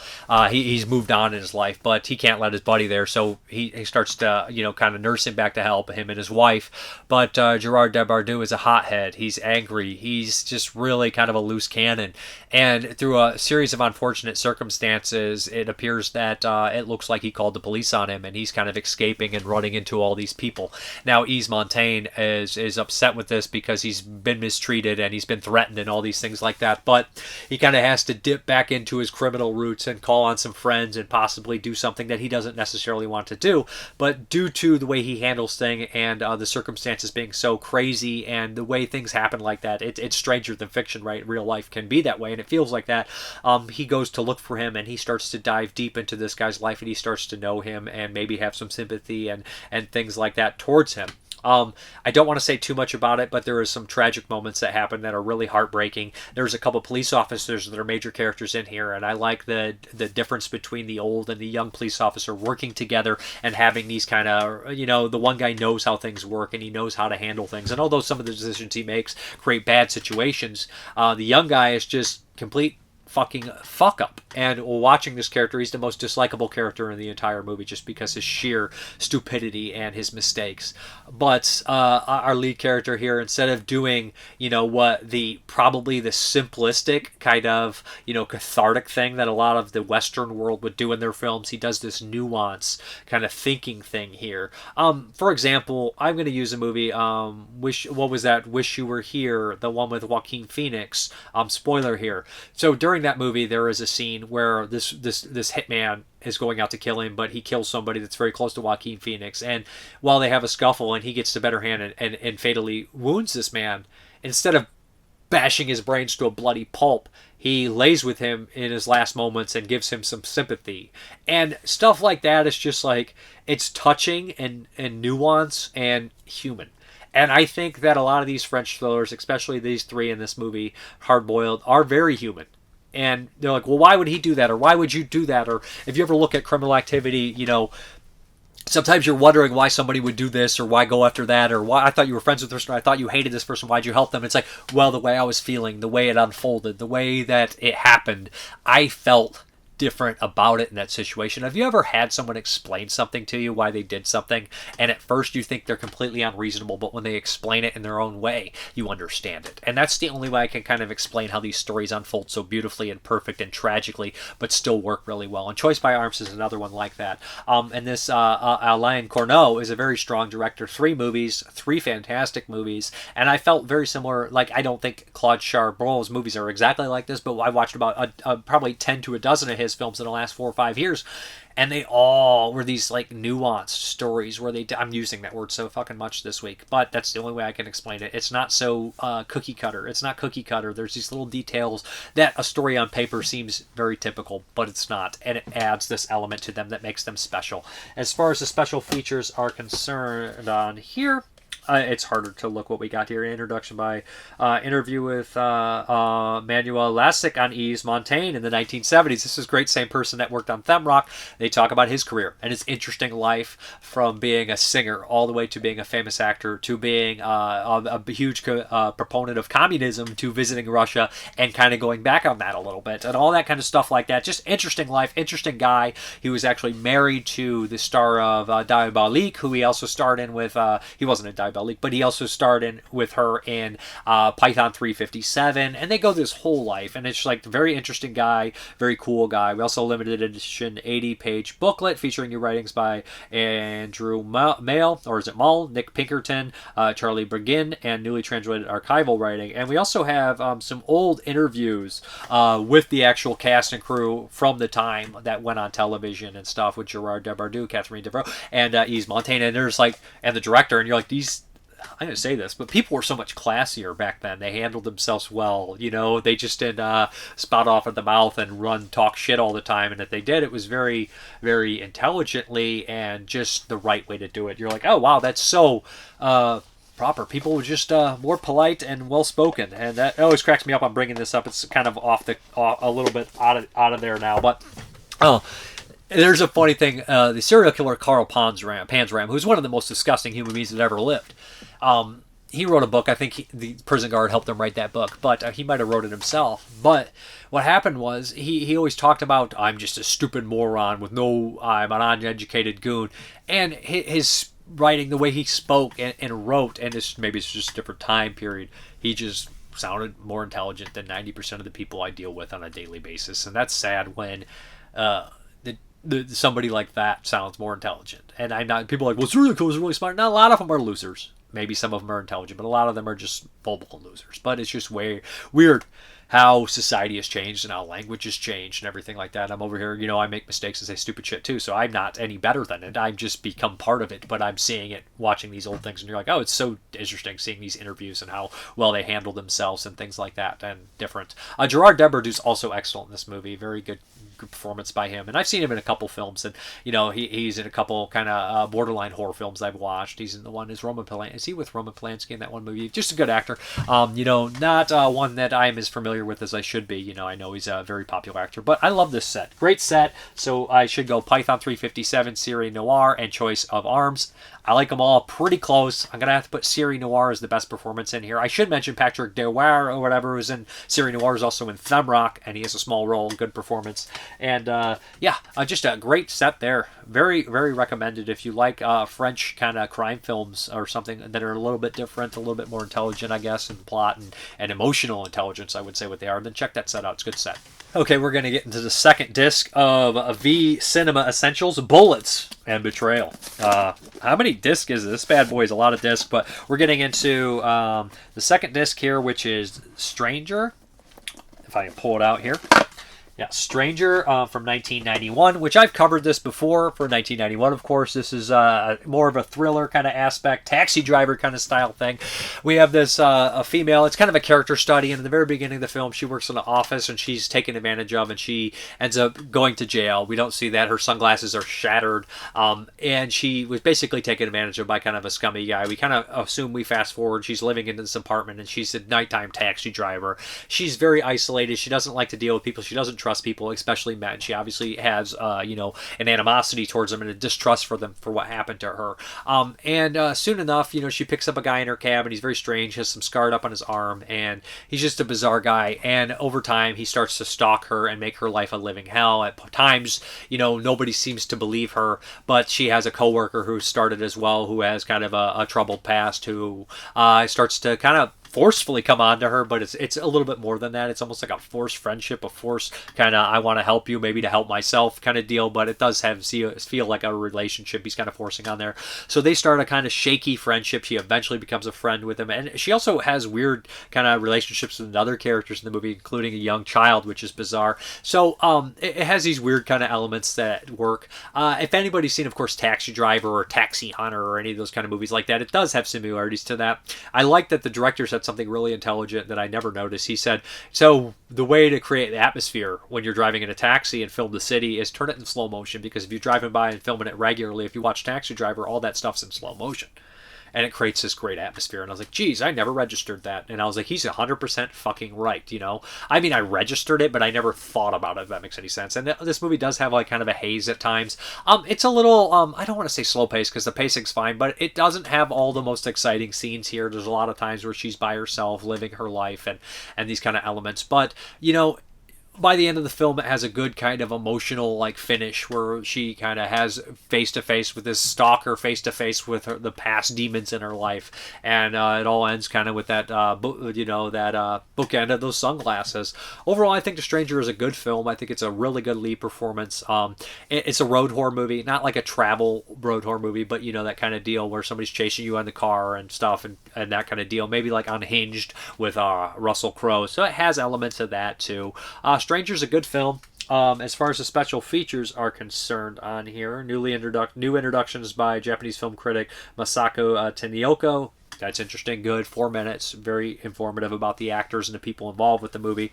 He's moved on in his life, but he can't let his buddy there, so he starts to, kind of nurse him back to help, him and his wife. But Gerard Depardieu is a hothead. He's angry. He's just really kind of a loose cannon. And through a series of unfortunate circumstances, it appears that it looks like he called the police on him, and he's kind of escaping and running into all these people. Now, Yves Montaigne is upset with this because he's been mistreated and he's been threatened and all these things like that. But he kind of has to dip back into his criminal roots and call on some friends and possibly do something that he doesn't necessarily want to do. But due to the way he handles things and the circumstances being so crazy and the way things happen like that, it's stranger than fiction, right? Real life can be that way, and it feels like that. He goes to look for him, and he starts to dive deep into this guy's life, and he starts to know him and maybe have some sympathy and things like that towards him. I don't want to say too much about it, but there are some tragic moments that happen that are really heartbreaking. There's a couple police officers that are major characters in here, and I like the difference between the old and the young police officer working together and having these kind of, the one guy knows how things work and he knows how to handle things. And although some of the decisions he makes create bad situations, the young guy is just complete fucking fuck up. And watching this character, he's the most dislikable character in the entire movie just because his sheer stupidity and his mistakes. But our lead character here, instead of doing, what probably the simplistic kind of, cathartic thing that a lot of the Western world would do in their films, he does this nuance kind of thinking thing here. For example, I'm going to use a movie, Wish You Were Here, the one with Joaquin Phoenix. Spoiler here. So during that movie, there is a scene where this hitman is going out to kill him, but he kills somebody that's very close to Joaquin Phoenix. And while they have a scuffle and he gets the better hand and fatally wounds this man, instead of bashing his brains to a bloody pulp, he lays with him in his last moments and gives him some sympathy. And stuff like that is just like, it's touching and nuance and human. And I think that a lot of these French thrillers, especially these three in this movie, Hardboiled, are very human. And they're like, well, why would he do that? Or why would you do that? Or if you ever look at Criminal Activity, you know, sometimes you're wondering why somebody would do this or why go after that, or why I thought you were friends with this person, I thought you hated this person, why'd you help them? It's like, well, the way I was feeling, the way it unfolded, the way that it happened, I felt different about it in that situation. Have you ever had someone explain something to you, why they did something, and at first you think they're completely unreasonable, but when they explain it in their own way, you understand it? And that's the only way I can kind of explain how these stories unfold so beautifully and perfect and tragically, but still work really well. And Choice by Arms is another one like that. And this Alain Corneau is a very strong director. 3 movies, 3 fantastic movies, and I felt very similar. Like, I don't think Claude Charbonneau's movies are exactly like this, but I watched about probably 10 to a dozen of his films in the last 4 or 5 years, and they all were these like nuanced stories where I'm using that word so fucking much this week, but that's the only way I can explain it. It's not so cookie cutter. It's not cookie cutter. There's these little details that a story on paper seems very typical, but it's not, and it adds this element to them that makes them special. As far as the special features are concerned on here, it's harder to look what we got here. Introduction by interview with Manuel Lassick on Yves Montaigne in the 1970s. This is great. Same person that worked on Themroc. They talk about his career and his interesting life from being a singer all the way to being a famous actor to being a huge proponent of communism to visiting Russia and kind of going back on that a little bit and all that kind of stuff like that. Just interesting life, interesting guy. He was actually married to the star of Diabolique, who he also starred in with, he wasn't a Diabolique, but he also starred in with her in Python 357, and they go this whole life, and it's like a very interesting guy, very cool guy. We also limited edition 80-page booklet featuring new writings by Andrew Mail, or is it Mull, Nick Pinkerton, Charlie Bergin, and newly translated archival writing. And we also have some old interviews with the actual cast and crew from the time that went on television and stuff with Gerard Depardieu, Catherine Devaux, and Yves Montaigne, and there's like, and the director, and you're like, these, I'm going to say this, but people were so much classier back then. They handled themselves well. You know, they just didn't spout off at the mouth and talk shit all the time. And if they did, it was very, very intelligently and just the right way to do it. You're like, oh, wow, that's so proper. People were just more polite and well-spoken. And that always cracks me up. I'm bringing this up. It's kind of a little bit out of there now. But, there's a funny thing. The serial killer Carl Panzram, who's one of the most disgusting human beings that ever lived, he wrote a book. I think the prison guard helped him write that book, but he might have wrote it himself. But what happened was he always talked about, I'm just a stupid moron with I'm an uneducated goon. And his writing, the way he spoke and wrote, and maybe it's just a different time period, he just sounded more intelligent than 90% of the people I deal with on a daily basis. And that's sad when somebody like that sounds more intelligent. And I'm not, people are like, well, serial killers are really smart. Not a lot of them are losers. Maybe some of them are intelligent, but a lot of them are just full-blown losers. But it's just weird how society has changed and how language has changed and everything like that. I'm over here, you know, I make mistakes and say stupid shit too, so I'm not any better than it. I've just become part of it, but I'm seeing it, watching these old things, and you're like, oh, it's so interesting seeing these interviews and how well they handle themselves and things like that, and different. Gerard Depardieu's also excellent in this movie. Very good performance by him, and I've seen him in a couple films, and you know, he's in a couple kind of borderline horror films I've watched. He's in the one, is he with Roman Polanski in that one movie? Just a good actor. You know, not one that I'm as familiar with as I should be. You know, I know he's a very popular actor, but I love this set. Great set. So I should go Python 357, Série Noire, and Choice of Arms. I like them all pretty close. I'm going to have to put Série Noire as the best performance in here. I should mention Patrick Dewar or whatever who's in Série Noire is also in Themroc, and he has a small role, good performance. And just a great set there. Very, very recommended if you like French kind of crime films or something that are a little bit different, a little bit more intelligent, I guess, in plot and emotional intelligence, I would say what they are. Then check that set out. It's a good set. Okay, we're going to get into the second disc of V Cinema Essentials, Bullets and Betrayal. How many discs is this? Bad boy is a lot of discs, but we're getting into the second disc here, which is Stranger. If I can pull it out here. Yeah, Stranger from 1991, which I've covered this before for 1991, of course. This is more of a thriller kind of aspect, taxi driver kind of style thing. We have this a female, it's kind of a character study, and in the very beginning of the film, she works in an office and she's taken advantage of, and she ends up going to jail. We don't see that. Her sunglasses are shattered, and she was basically taken advantage of by kind of a scummy guy. We kind of assume, we fast forward, she's living in this apartment, and she's a nighttime taxi driver. She's very isolated. She doesn't like to deal with people. She doesn't trust people, especially men. She obviously has, an animosity towards them and a distrust for them for what happened to her. And soon enough, she picks up a guy in her cab, and he's very strange, has some scarred up on his arm, and he's just a bizarre guy. And over time, he starts to stalk her and make her life a living hell. At times, nobody seems to believe her, but she has a coworker who started as well, who has kind of a troubled past, who starts to kind of forcefully come on to her, but it's a little bit more than that. It's almost like a forced friendship, a forced kind of I want to help you, maybe to help myself kind of deal, but it does feel like a relationship he's kind of forcing on there. So they start a kind of shaky friendship. She eventually becomes a friend with him, and she also has weird kind of relationships with other characters in the movie, including a young child, which is bizarre. So it has these weird kind of elements that work. If anybody's seen, of course, Taxi Driver or Taxi Hunter or any of those kind of movies like that, it does have similarities to that. I like that the director said something really intelligent that I never noticed. He said, so the way to create the atmosphere when you're driving in a taxi and film the city is turn it in slow motion, because if you're driving by and filming it regularly, if you watch Taxi Driver, all that stuff's in slow motion. And it creates this great atmosphere. And I was like, geez, I never registered that. And I was like, he's 100% fucking right, I mean, I registered it, but I never thought about it, if that makes any sense. And this movie does have like kind of a haze at times. It's a little, I don't want to say slow paced, because the pacing's fine, but it doesn't have all the most exciting scenes here. There's a lot of times where she's by herself living her life and these kind of elements. But, by the end of the film, it has a good kind of emotional like finish, where she kind of has face to face with this stalker, face to face with the past demons in her life, and it all ends kind of with that bookend of those sunglasses. Overall, I think The Stranger is a good film. I think it's a really good lead performance. It's a road horror movie, not like a travel road horror movie, but that kind of deal where somebody's chasing you on the car and stuff, and that kind of deal. Maybe like Unhinged with Russell Crowe. So it has elements of that too. Stranger's a good film. As far as the special features are concerned on here, new introductions by Japanese film critic Masako Tenryoko. That's interesting. Good. 4 minutes. Very informative about the actors and the people involved with the movie.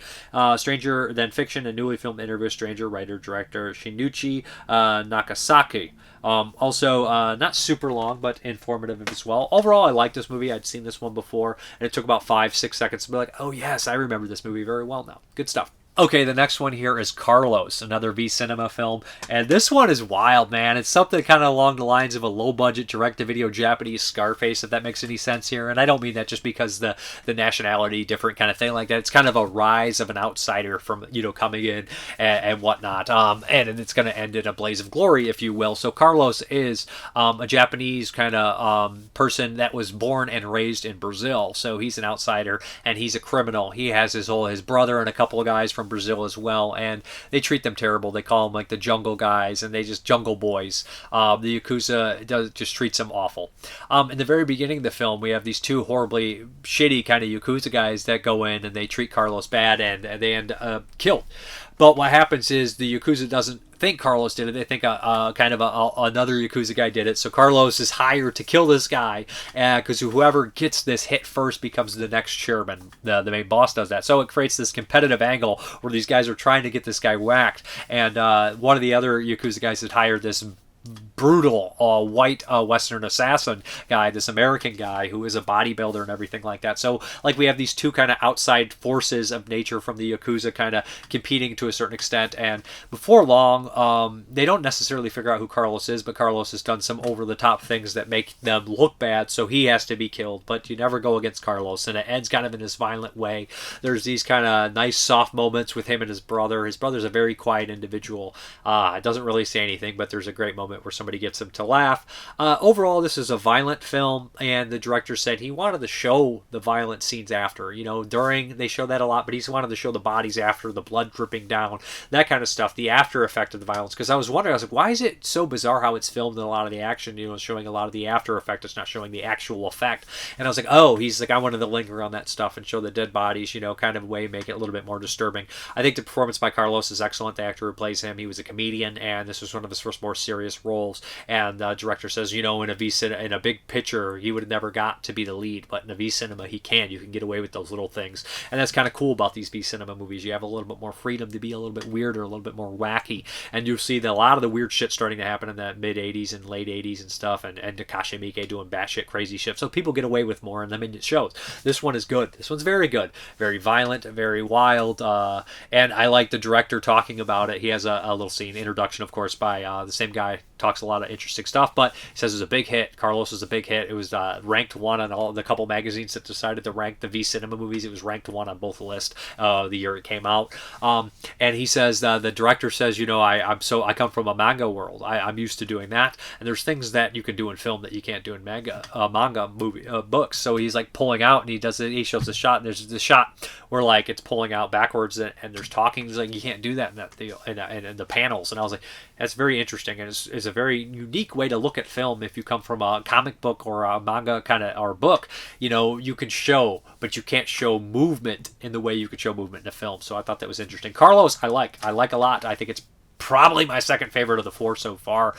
Stranger Than Fiction, a newly filmed interview with Stranger writer-director Shunichi Nagasaki. Also, not super long, but informative as well. Overall, I like this movie. I'd seen this one before, and it took about 5-6 seconds to be like, oh yes, I remember this movie very well now. Good stuff. Okay, the next one here is Carlos, another V Cinema film, and this one is wild, man. It's something kind of along the lines of a low-budget direct-to-video Japanese Scarface, if that makes any sense here. And I don't mean that just because the nationality different kind of thing like that. It's kind of a rise of an outsider from coming in and whatnot, and it's going to end in a blaze of glory, if you will. So Carlos is a Japanese kind of person that was born and raised in Brazil. So he's an outsider and he's a criminal. He has his brother and a couple of guys from Brazil as well, and they treat them terrible. They call them like the jungle guys, and they just jungle boys. The Yakuza just treats them awful. In the very beginning of the film, we have these two horribly shitty kind of Yakuza guys that go in and they treat Carlos bad, and they end up killed. But what happens is the Yakuza doesn't think Carlos did it. They think another Yakuza guy did it. So Carlos is hired to kill this guy, because whoever gets this hit first becomes the next chairman. The main boss does that. So it creates this competitive angle where these guys are trying to get this guy whacked. And one of the other Yakuza guys had hired this brutal white Western assassin guy, this American guy who is a bodybuilder and everything like that. So like we have these two kind of outside forces of nature from the Yakuza kind of competing to a certain extent, and before long they don't necessarily figure out who Carlos is, but Carlos has done some over-the-top things that make them look bad, so he has to be killed. But you never go against Carlos, and it ends kind of in this violent way. There's these kind of nice soft moments with him and his brother. His brother's a very quiet individual. Doesn't really say anything, but there's a great moment where somebody comedy gets him to laugh. Overall, this is a violent film, and the director said he wanted to show the violent scenes after. During, they show that a lot, but he wanted to show the bodies after, the blood dripping down, that kind of stuff, the after effect of the violence. Because I was wondering, I was like, why is it so bizarre how it's filmed in a lot of the action, showing a lot of the after effect, it's not showing the actual effect. And I was like, oh, he's like, I wanted to linger on that stuff and show the dead bodies, kind of way, make it a little bit more disturbing. I think the performance by Carlos is excellent. The actor who plays him, he was a comedian, and this was one of his first more serious roles. And the director says, in a big picture, he would have never got to be the lead, but in a V cinema, he can. You can get away with those little things, and that's kind of cool about these V cinema movies. You have a little bit more freedom to be a little bit weirder, a little bit more wacky, and you'll see that a lot of the weird shit starting to happen in the mid '80s and late '80s and stuff, and Takashi Miike doing batshit crazy shit. So people get away with more, and I mean, it shows. This one is good. This one's very good, very violent, very wild, and I like the director talking about it. He has a little scene, introduction, of course, by the same guy. Talks a lot of interesting stuff, but he says it was a big hit. Carlos was a big hit. It was ranked one on all the couple magazines that decided to rank the V cinema movies. It was ranked one on both lists the year it came out. And he says the director says, I come from a manga world. I'm used to doing that, and there's things that you can do in film that you can't do in manga movie books. So he's like pulling out, and he shows the shot, and there's the shot where like it's pulling out backwards, and there's talking. He's like, you can't do that in that deal, in the panels. And I was like, that's very interesting, and it's a very unique way to look at film. If you come from a comic book or a manga kind of or book, you can show, but you can't show movement in the way you could show movement in a film. So I thought that was interesting. Carlos, I like a lot. I think it's probably my second favorite of the four so far.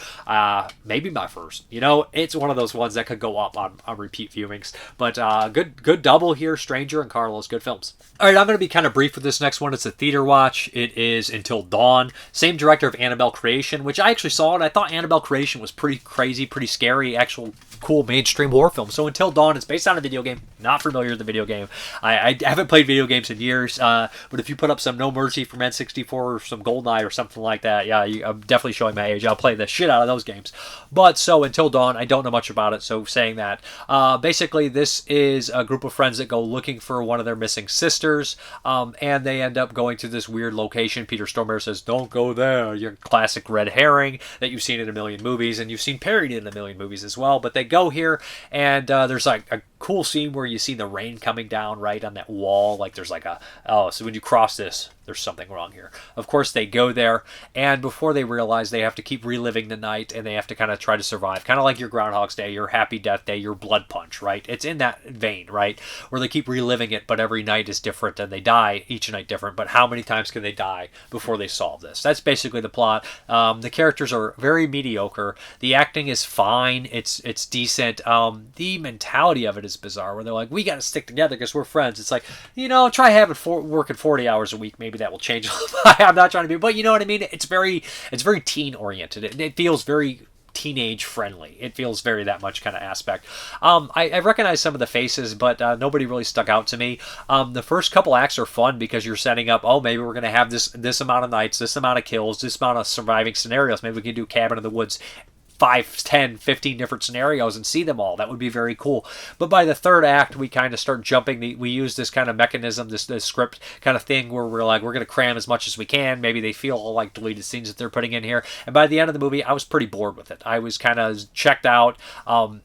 Maybe my first. It's one of those ones that could go up on repeat viewings. But good double here. Stranger and Carlos, good films. All right, I'm going to be kind of brief with this next one. It's a theater watch. It is Until Dawn. Same director of Annabelle Creation, which I actually saw, and I thought Annabelle Creation was pretty crazy, pretty scary, actual cool mainstream horror film. So Until Dawn is based on a video game. Not familiar with the video game. I haven't played video games in years, but if you put up some No Mercy from N64 or some GoldenEye or something like that, yeah, I'm definitely showing my age. I'll play the shit out of those games. But so Until Dawn, I don't know much about it, so saying that. Basically, this is a group of friends that go looking for one of their missing sisters, and they end up going to this weird location. Peter Stormare says, don't go there. Your classic red herring that you've seen in a million movies, and you've seen parodied in a million movies as well. But they go here, and there's like a cool scene where you see the rain coming down right on that wall. Like there's like so when you cross this, there's something wrong here. Of course, they go there, and before they realize, they have to keep reliving the night, and they have to kind of try to survive. Kind of like your Groundhog's Day, your Happy Death Day, your Blood Punch, right? It's in that vein, right? Where they keep reliving it, but every night is different, and they die each night different. But how many times can they die before they solve this? That's basically the plot. The characters are very mediocre. The acting is fine. It's decent. The mentality of it is bizarre, where they're like, we got to stick together because we're friends. It's like, try having working 40 hours a week. Maybe that will change. I'm not trying to be, but you know what I mean? It's very teen oriented. It feels very teenage friendly. It feels very that much kind of aspect. I recognize some of the faces, but nobody really stuck out to me. The first couple acts are fun because you're setting up, maybe we're going to have this amount of nights, this amount of kills, this amount of surviving scenarios. Maybe we can do Cabin in the Woods 5, 10, 15 different scenarios and see them all. That would be very cool. But by the third act, we kind of start jumping. We use this kind of mechanism, this script kind of thing where we're like, we're going to cram as much as we can. Maybe they feel all like deleted scenes that they're putting in here. And by the end of the movie, I was pretty bored with it. I was kind of checked out.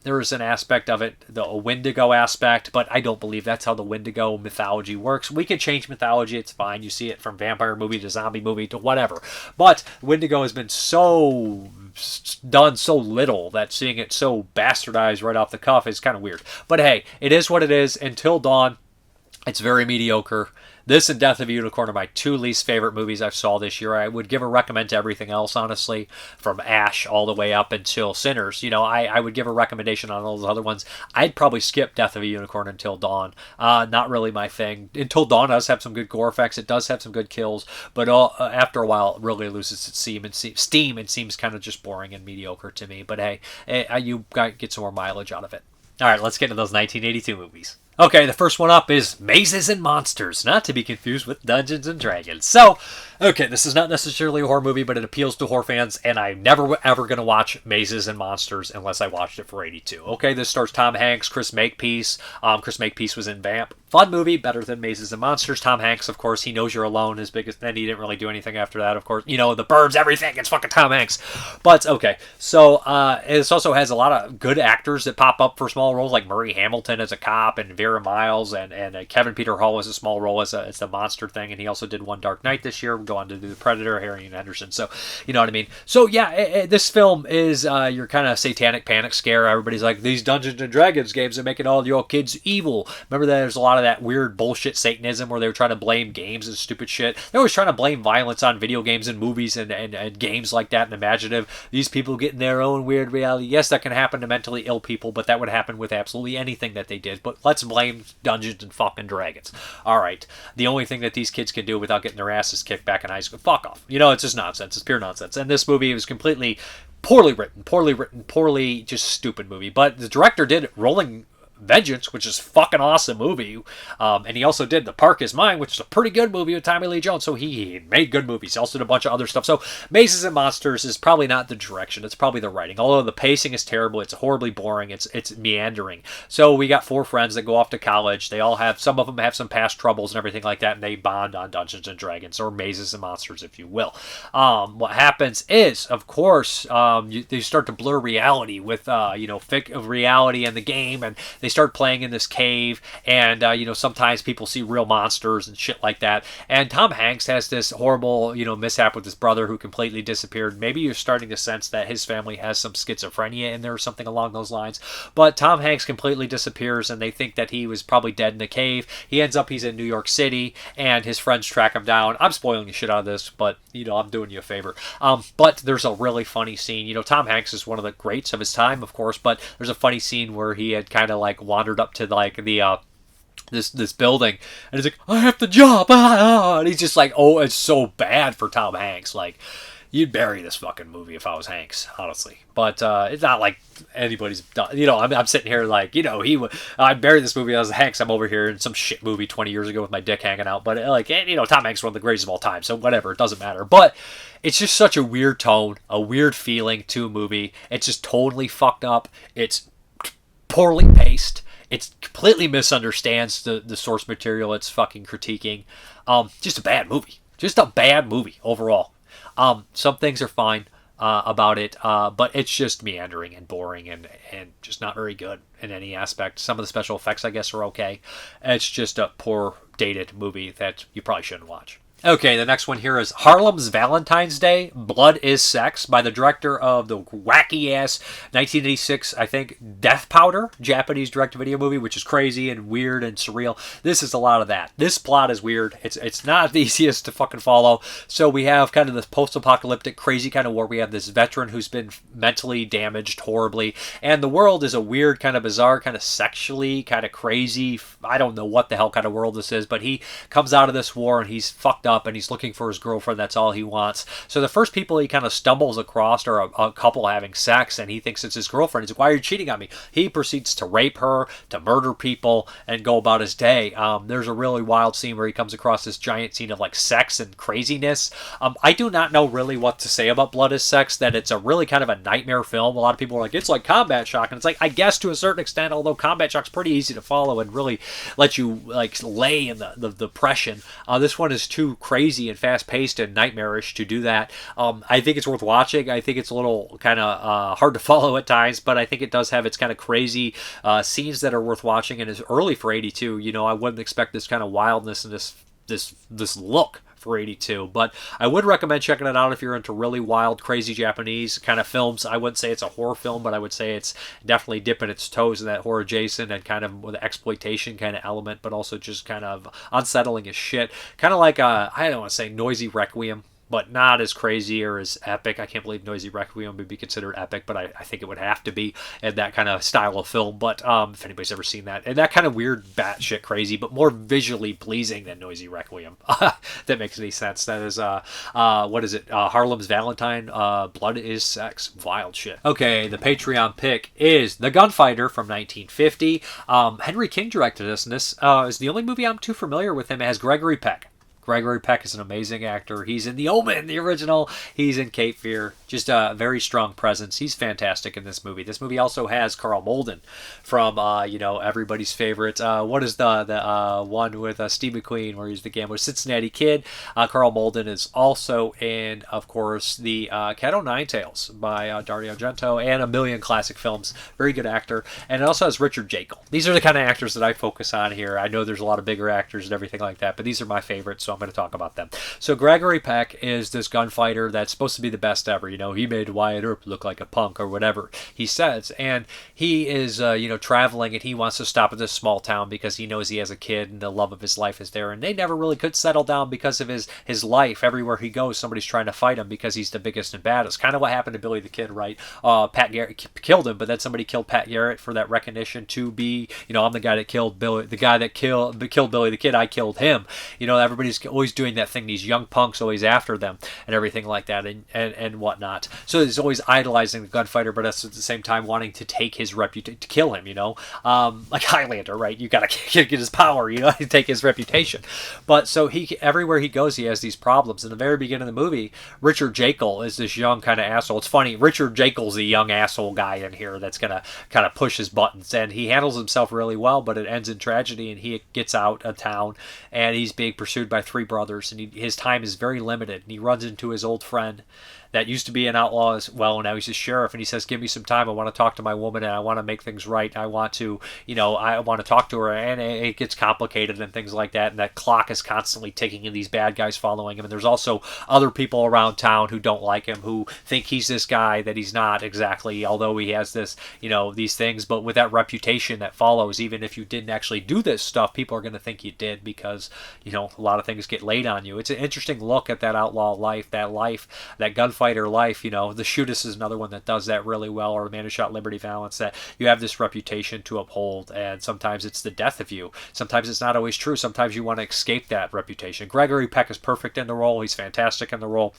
There was an aspect of it, a Wendigo aspect, but I don't believe that's how the Wendigo mythology works. We can change mythology. It's fine. You see it from vampire movie to zombie movie to whatever. But Wendigo has been done so little that seeing it so bastardized right off the cuff is kind of weird. But hey, it is what it is. Until Dawn, it's very mediocre. This and Death of a Unicorn are my two least favorite movies I've saw this year. I would give a recommend to everything else, honestly, from Ash all the way up until Sinners. I would give a recommendation on all those other ones. I'd probably skip Death of a Unicorn Until Dawn. Not really my thing. Until Dawn does have some good gore effects. It does have some good kills, but after a while, it really loses its steam and seems kind of just boring and mediocre to me. But hey, you get some more mileage out of it. All right, let's get into those 1982 movies. Okay, the first one up is Mazes and Monsters, not to be confused with Dungeons and Dragons. So, okay, this is not necessarily a horror movie, but it appeals to horror fans, and I'm never ever going to watch Mazes and Monsters unless I watched it for 82. Okay, this stars Tom Hanks, Chris Makepeace. Chris Makepeace was in Vamp. Fun movie, better than Mazes and Monsters. Tom Hanks, of course, He Knows You're Alone, his biggest, then he didn't really do anything after that, of course. You know, The Burbs, everything, it's fucking Tom Hanks. But, okay, so this also has a lot of good actors that pop up for small roles, like Murray Hamilton as a cop, and Vera Miles, and Kevin Peter Hall has a small role as the monster thing, and he also did One Dark Night this year, go on to do The Predator, Harry and Henderson, so, you know what I mean? So, yeah, this film is your kind of satanic panic scare. Everybody's like, these Dungeons and Dragons games are making all your kids evil. Remember that there's a lot of that weird bullshit Satanism where they were trying to blame games and stupid shit. They always trying to blame violence on video games and movies and games like that and imaginative. These people get in their own weird reality. Yes, that can happen to mentally ill people, but that would happen with absolutely anything that they did. But let's blame Dungeons and fucking Dragons. Alright. The only thing that these kids can do without getting their asses kicked back in high school, fuck off. You know, it's just nonsense. It's pure nonsense. And this movie was completely poorly written, poorly just stupid movie. But the director did Rolling Vengeance, which is a fucking awesome movie. And he also did The Park Is Mine, which is a pretty good movie with Tommy Lee Jones. So he made good movies. He also did a bunch of other stuff. So Mazes and Monsters is probably not the direction. It's probably the writing. Although the pacing is terrible. It's horribly boring. It's meandering. So we got 4 friends that go off to college. They all have, some of them have some past troubles and everything like that. And they bond on Dungeons and Dragons, or Mazes and Monsters, if you will. What happens is, of course, they start to blur reality with, reality and the game. And they start playing in this cave, and sometimes people see real monsters and shit like that. And Tom Hanks has this horrible mishap with his brother who completely disappeared. Maybe you're starting to sense that his family has some schizophrenia in there or something along those lines. But Tom Hanks completely disappears, and they think that he was probably dead in the cave. He's in New York City, and his friends track him down. I'm spoiling the shit out of this, but I'm doing you a favor. But there's a really funny scene. Tom Hanks is one of the greats of his time, of course, but there's a funny scene where he had kind of like wandered up to like the this building, and he's like, I have the job, and he's just like, oh, it's so bad for Tom Hanks. Like, you'd bury this fucking movie if I was Hanks, honestly. But it's not like anybody's done. I'm sitting here like, I'd bury this movie if I was Hanks. I'm over here in some shit movie 20 years ago with my dick hanging out. But Tom Hanks is one of the greatest of all time, so whatever, it doesn't matter. But it's just such a weird tone, a weird feeling to a movie. It's just totally fucked up. It's poorly paced. It completely misunderstands the source material it's fucking critiquing. Just a bad movie. Just a bad movie overall. Some things are fine about it, but it's just meandering and boring and just not very good in any aspect. Some of the special effects, I guess, are okay. It's just a poor, dated movie that you probably shouldn't watch. Okay, the next one here is Harlem's Valentine's Day, Blood is Sex, by the director of the wacky-ass 1986, I think, Death Powder, Japanese direct-to-video movie, which is crazy and weird and surreal. This is a lot of that. This plot is weird. It's not the easiest to fucking follow. So we have kind of this post-apocalyptic, crazy kind of war. We have this veteran who's been mentally damaged horribly, and the world is a weird, kind of bizarre, kind of sexually, kind of crazy, I don't know what the hell kind of world this is, but he comes out of this war and he's fucked up and he's looking for his girlfriend. That's all he wants. So the first people he kind of stumbles across are a couple having sex, and he thinks it's his girlfriend. He's like, why are you cheating on me? He proceeds to rape her, to murder people, and go about his day. There's a really wild scene where he comes across this giant scene of like sex and craziness. I do not know really what to say about Blood is Sex, that it's a really kind of a nightmare film. A lot of people are like, it's like Combat Shock, and it's like, I guess to a certain extent, although Combat Shock's pretty easy to follow and really let you like lay in the depression. This one is too crazy and fast-paced and nightmarish to do that. I think it's worth watching. I think it's a little kind of hard to follow at times, but I think it does have its kind of crazy scenes that are worth watching, and is early for 82. I wouldn't expect this kind of wildness and this look for 82, but I would recommend checking it out if you're into really wild, crazy Japanese kind of films. I wouldn't say it's a horror film, but I would say it's definitely dipping its toes in that horror adjacent and kind of with an exploitation kind of element, but also just kind of unsettling as shit. Kind of like I don't want to say Noisy Requiem. but not as crazy or as epic. I can't believe Noisy Requiem would be considered epic, but I think it would have to be in that kind of style of film. But if anybody's ever seen that, and that kind of weird batshit crazy, but more visually pleasing than Noisy Requiem. That makes any sense. That is what is it? Harlem's Valentine. Blood is sex. Wild shit. Okay, the Patreon pick is The Gunfighter from 1950. Henry King directed this, and this is the only movie I'm too familiar with him. It has Gregory Peck. Gregory Peck is an amazing actor. He's in The Omen, the original. He's in Cape Fear. Just a very strong presence. He's fantastic in this movie. This movie also has Carl Malden from, everybody's favorite. What is the one with Steve McQueen where he's the gambler? Cincinnati Kid. Carl Malden is also in, of course, the Cat O' Nine Tails by Dario Argento and a million classic films. Very good actor. And it also has Richard Jekyll. These are the kind of actors that I focus on here. I know there's a lot of bigger actors and everything like that, but these are my favorites, so I'm going to talk about them. So Gregory Peck is this gunfighter that's supposed to be the best ever. He made Wyatt Earp look like a punk or whatever he says. And he is, traveling, and he wants to stop at this small town because he knows he has a kid and the love of his life is there. And they never really could settle down because of his life. Everywhere he goes, somebody's trying to fight him because he's the biggest and baddest. Kind of what happened to Billy the Kid, right? Pat Garrett killed him, but then somebody killed Pat Garrett for that recognition to be, I'm the guy that killed Billy, the guy that killed Billy the Kid, I killed him. Everybody's always doing that thing, these young punks always after them and everything like that and whatnot. So he's always idolizing the gunfighter, but at the same time wanting to take his reputation, to kill him, like Highlander, right? You gotta get his power, to take his reputation. But so everywhere he goes, he has these problems. In the very beginning of the movie, Richard Jekyll is this young kind of asshole. It's funny, Richard Jekyll's the young asshole guy in here that's gonna kind of push his buttons, and he handles himself really well, but it ends in tragedy, and he gets out of town, and he's being pursued by three brothers, and his time is very limited, and he runs into his old friend that used to be an outlaw as well, and now he's a sheriff, and he says, give me some time, I want to talk to my woman, and I want to make things right, I want to talk to her, and it gets complicated and things like that, and that clock is constantly ticking, and these bad guys following him, and there's also other people around town who don't like him, who think he's this guy that he's not exactly, although he has this, these things, but with that reputation that follows, even if you didn't actually do this stuff, people are going to think you did, because, a lot of things get laid on you. It's an interesting look at that outlaw life, that gunfighter life. The Shootist is another one that does that really well, or The Man Who Shot Liberty Valance, that you have this reputation to uphold, and sometimes it's the death of you. Sometimes it's not always true. Sometimes you want to escape that reputation. Gregory Peck is perfect in the role. He's fantastic in the role.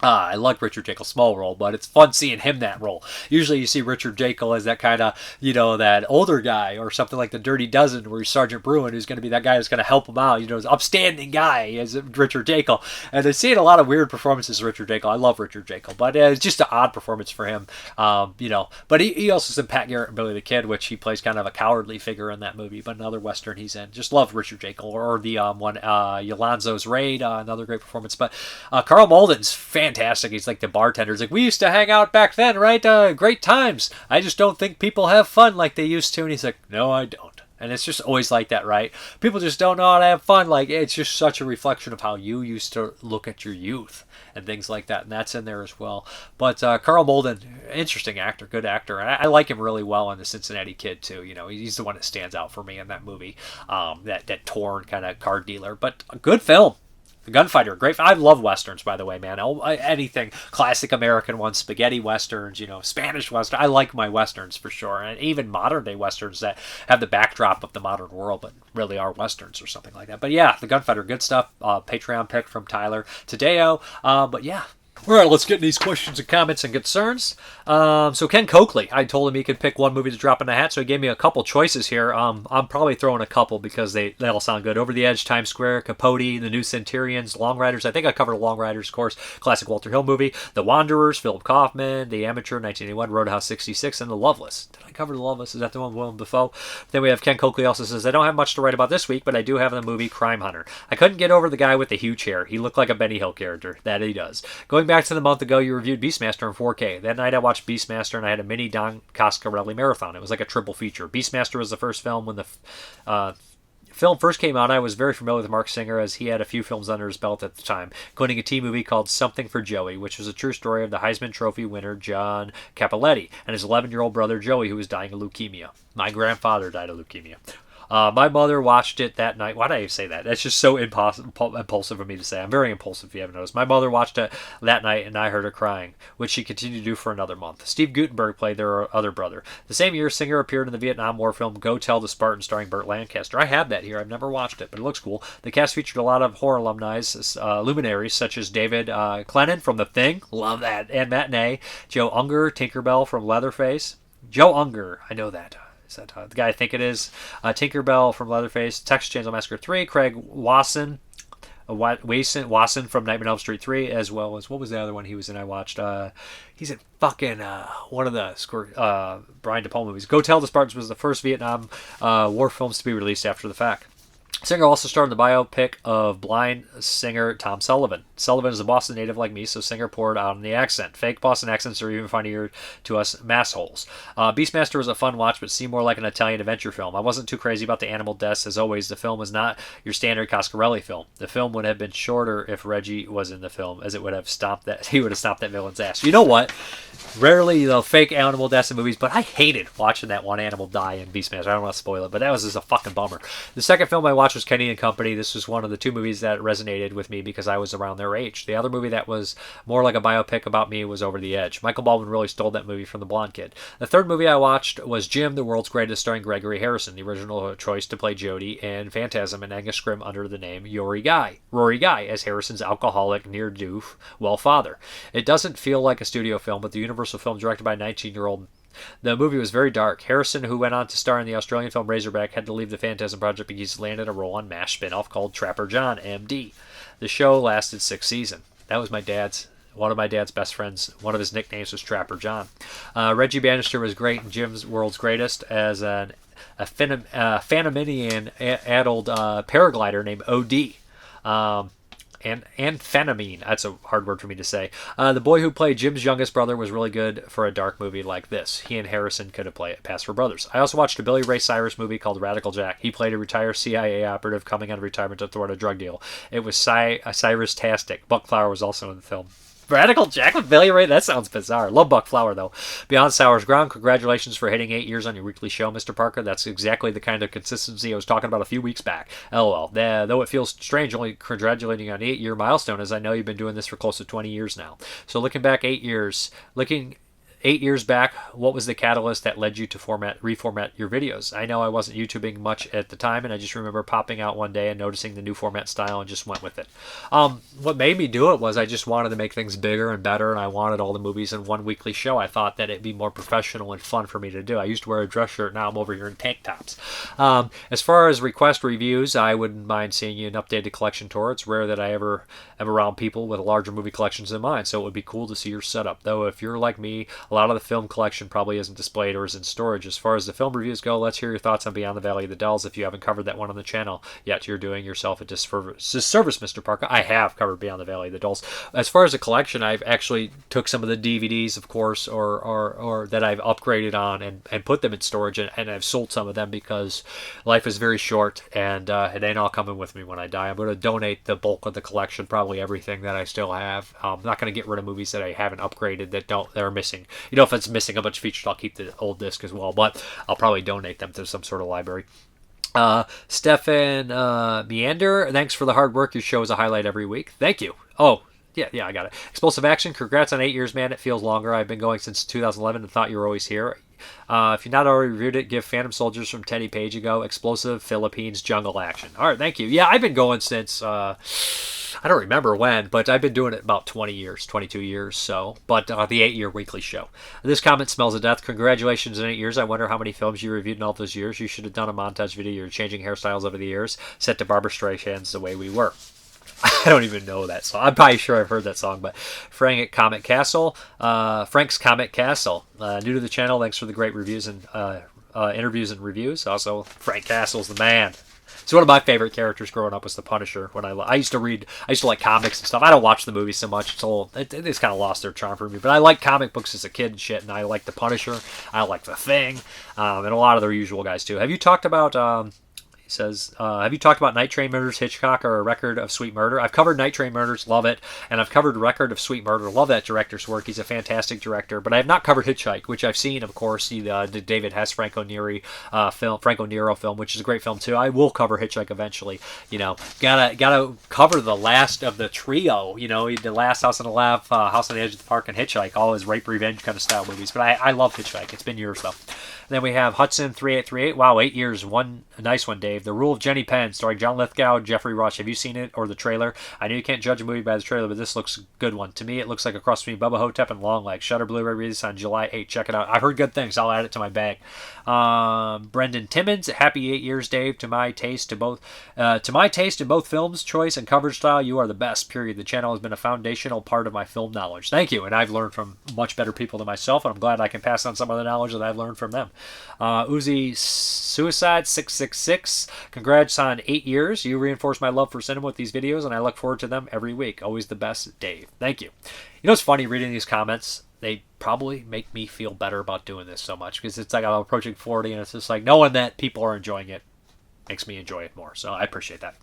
I like Richard Jekyll's small role, but it's fun seeing him that role. Usually you see Richard Jekyll as that kind of, that older guy, or something like The Dirty Dozen, where he's Sergeant Bruin, who's going to be that guy who's going to help him out, his upstanding guy as Richard Jekyll. And I've seen a lot of weird performances of Richard Jekyll. I love Richard Jekyll, but it's just an odd performance for him, But he also is in Pat Garrett and Billy the Kid, which he plays kind of a cowardly figure in that movie, but another Western he's in. Just love Richard Jekyll, or the one, Yolonzo's Raid, another great performance. But Carl Malden's fantastic. He's like the bartender. He's like, we used to hang out back then, right? Great times. I just don't think people have fun like they used to. And he's like, no, I don't. And it's just always like that, right? People just don't know how to have fun. Like, it's just such a reflection of how you used to look at your youth and things like that. And that's in there as well. But Carl Malden, interesting actor, good actor. And I like him really well in The Cincinnati Kid, too. He's the one that stands out for me in that movie. That torn kind of car dealer. But a good film. The Gunfighter, great. I love Westerns, by the way, man. Anything, classic American ones, spaghetti Westerns, Spanish Western. I like my Westerns for sure. And even modern day Westerns that have the backdrop of the modern world, but really are Westerns or something like that. But yeah, The Gunfighter, good stuff. Patreon pick from Tyler Tadeo. But yeah. All right, let's get in these questions and comments and concerns. So Ken Coakley, I told him he could pick one movie to drop in the hat, so he gave me a couple choices here. I'm probably throwing a couple because they all sound good. Over the Edge, Times Square, Capote, The New Centurions, Long Riders. I think I covered Long Riders, of course. Classic Walter Hill movie. The Wanderers, Philip Kaufman, The Amateur, 1981, Roadhouse 66, and The Loveless. Did I cover The Loveless? Is that the one with Willem Dafoe? Then we have Ken Coakley also says, I don't have much to write about this week, but I do have the movie Crime Hunter. I couldn't get over the guy with the huge hair. He looked like a Benny Hill character. That he does. Going back to the month ago, you reviewed Beastmaster in 4K. That night I watched Beastmaster and I had a mini Don Coscarelli marathon. It was like a triple feature. Beastmaster was the first film. When the film first came out, I was very familiar with Mark Singer as he had a few films under his belt at the time, including a teen-movie called Something for Joey, which was a true story of the Heisman Trophy winner John Cappelletti and his 11-year-old brother Joey, who was dying of leukemia. My grandfather died of leukemia. My mother watched it that night. Why did I even say that? That's just so impulsive of me to say. I'm very impulsive, if you haven't noticed. My mother watched it that night, and I heard her crying, which she continued to do for another month. Steve Guttenberg played their other brother. The same year, Singer appeared in the Vietnam War film Go Tell the Spartans, starring Burt Lancaster. I have that here. I've never watched it, but it looks cool. The cast featured a lot of horror alumni, luminaries such as David Clennon from The Thing. Love that. And Matinee. Joe Unger, Tinkerbell from Leatherface. Joe Unger. I know that. Is that the guy I think it is? Tinkerbell from Leatherface, Texas Chainsaw Massacre 3, Craig Wasson from Nightmare on Elm Street 3, as well as, what was the other one he was in I watched? He's in fucking one of the Brian De Palma movies. Go Tell the Spartans was the first Vietnam War films to be released after the fact. Singer also starred in the biopic of blind singer Tom Sullivan. Sullivan is a Boston native like me, so Singer poured out on the accent. Fake Boston accents are even funnier to us massholes. Beastmaster was a fun watch, but seemed more like an Italian adventure film. I wasn't too crazy about the animal deaths. As always, the film was not your standard Coscarelli film. The film would have been shorter if Reggie was in the film, as it would have stopped that. He would have stopped that villain's ass. You know what? Rarely, fake animal deaths in movies, but I hated watching that one animal die in Beastmaster. I don't want to spoil it, but that was just a fucking bummer. The second film I watched was Kenny and Company. This was one of the two movies that resonated with me because I was around their age. The other movie that was more like a biopic about me was Over the Edge. Michael Baldwin really stole that movie from the blonde kid. The third movie I watched was Jim, the World's Greatest, starring Gregory Harrison, the original choice to play Jody and Phantasm and Angus Scrimm under the name Rory Guy, as Harrison's alcoholic, near-doof, father. It doesn't feel like a studio film, but the Universal film directed by a 19-year-old. The movie was very dark. Harrison, who went on to star in the Australian film Razorback, had to leave the Phantasm project because he landed a role on MASH spin-off called Trapper John, MD. The show lasted 6 seasons. That was one of my dad's best friends. One of his nicknames was Trapper John. Reggie Bannister was great in Jim's World's Greatest as a Phantominian adult paraglider named OD. And amphetamine. That's a hard word for me to say. The boy who played Jim's youngest brother was really good for a dark movie like this. He and Harrison could have passed for brothers. I also watched a Billy Ray Cyrus movie called Radical Jack. He played a retired CIA operative coming out of retirement to thwart a drug deal. It was Cyrus-tastic. Buck Flower was also in the film. Radical Jack with Billy Ray? That sounds bizarre. Love Buck Flower, though. Beyond Sour's Ground, congratulations for hitting 8 years on your weekly show, Mrparka. That's exactly the kind of consistency I was talking about a few weeks back. LOL. Though it feels strange only congratulating on an 8-year milestone, as I know you've been doing this for close to 20 years now. So looking back 8 years, 8 years back, what was the catalyst that led you to reformat your videos? I know I wasn't YouTubing much at the time, and I just remember popping out one day and noticing the new format style and just went with it. What made me do it was I just wanted to make things bigger and better, and I wanted all the movies in one weekly show. I thought that it'd be more professional and fun for me to do. I used to wear a dress shirt, now I'm over here in tank tops. As far as request reviews, I wouldn't mind seeing you an updated collection tour. It's rare that I ever am around people with larger movie collections than mine, so it would be cool to see your setup. Though if you're like me, a lot of the film collection probably isn't displayed or is in storage. As far as the film reviews go, let's hear your thoughts on Beyond the Valley of the Dolls. If you haven't covered that one on the channel yet, you're doing yourself a disservice, Mrparka. I have covered Beyond the Valley of the Dolls. As far as the collection, I've actually took some of the DVDs, of course, or that I've upgraded on and put them in storage, and I've sold some of them because life is very short, and it ain't all coming with me when I die. I'm going to donate the bulk of the collection, probably everything that I still have. I'm not going to get rid of movies that I haven't upgraded that are missing. If it's missing a bunch of features, I'll keep the old disc as well, but I'll probably donate them to some sort of library. Stefan Meander, thanks for the hard work. Your show is a highlight every week. Thank you. Oh, yeah, I got it. Explosive Action, congrats on 8 years, man. It feels longer. I've been going since 2011 and thought you were always here. If you've not already reviewed it, give Phantom Soldiers from Teddy Page a go. Explosive Philippines Jungle Action. All right, thank you. Yeah, I've been going since... I don't remember when, but I've been doing it about 20 years, 22 years, so. But the 8-year weekly show. This comment smells of death. Congratulations on 8 years. I wonder how many films you reviewed in all those years. You should have done a montage video. You're changing hairstyles over the years. Set to Barbra Streisand's The Way We Were. I don't even know that song. I'm probably sure I've heard that song, but Frank's Comic Castle. New to the channel. Thanks for the great reviews and interviews and reviews. Also, Frank Castle's the man. So one of my favorite characters growing up was the Punisher. When I used to like comics and stuff. I don't watch the movies so much. It's kind of lost their charm for me. But I liked comic books as a kid and shit. And I like the Punisher. I like the Thing, and a lot of the usual guys too. Have you talked about He says, have you talked about Night Train Murders, Hitchcock, or A Record of Sweet Murder? I've covered Night Train Murders, love it, and I've covered Record of Sweet Murder, love that director's work. He's a fantastic director, but I have not covered Hitchhike, which I've seen, of course, the David Hess Franco Nero film, which is a great film too. I will cover Hitchhike eventually. You know, gotta cover the last of the trio. You know, the last House on the Left, House on the Edge of the Park, and Hitchhike, all his rape revenge kind of style movies. But I love Hitchhike. It's been years though. Then we have Hudson 3838. Wow, 8 years. A nice one, Dave. The Rule of Jenny Penn, starring John Lithgow, Jeffrey Rush. Have you seen it or the trailer? I know you can't judge a movie by the trailer, but this looks a good one. To me, it looks like a cross between Bubba Hotep and Longlegs. Shutter Blu-ray release on July 8th. Check it out. I've heard good things. I'll add it to my bag. Brendan Timmons. Happy 8 years, Dave. To my taste, in both films, choice, and coverage style, you are the best. Period. The channel has been a foundational part of my film knowledge. Thank you. And I've learned from much better people than myself, and I'm glad I can pass on some of the knowledge that I've learned from them. Uzi Suicide 666. Congrats on 8 years. You reinforce my love for cinema with these videos, and I look forward to them every week. Always the best, Dave. Thank you. You know, it's funny reading these comments. They probably make me feel better about doing this so much, because it's like I'm approaching 40, and it's just like knowing that people are enjoying it makes me enjoy it more. So I appreciate that.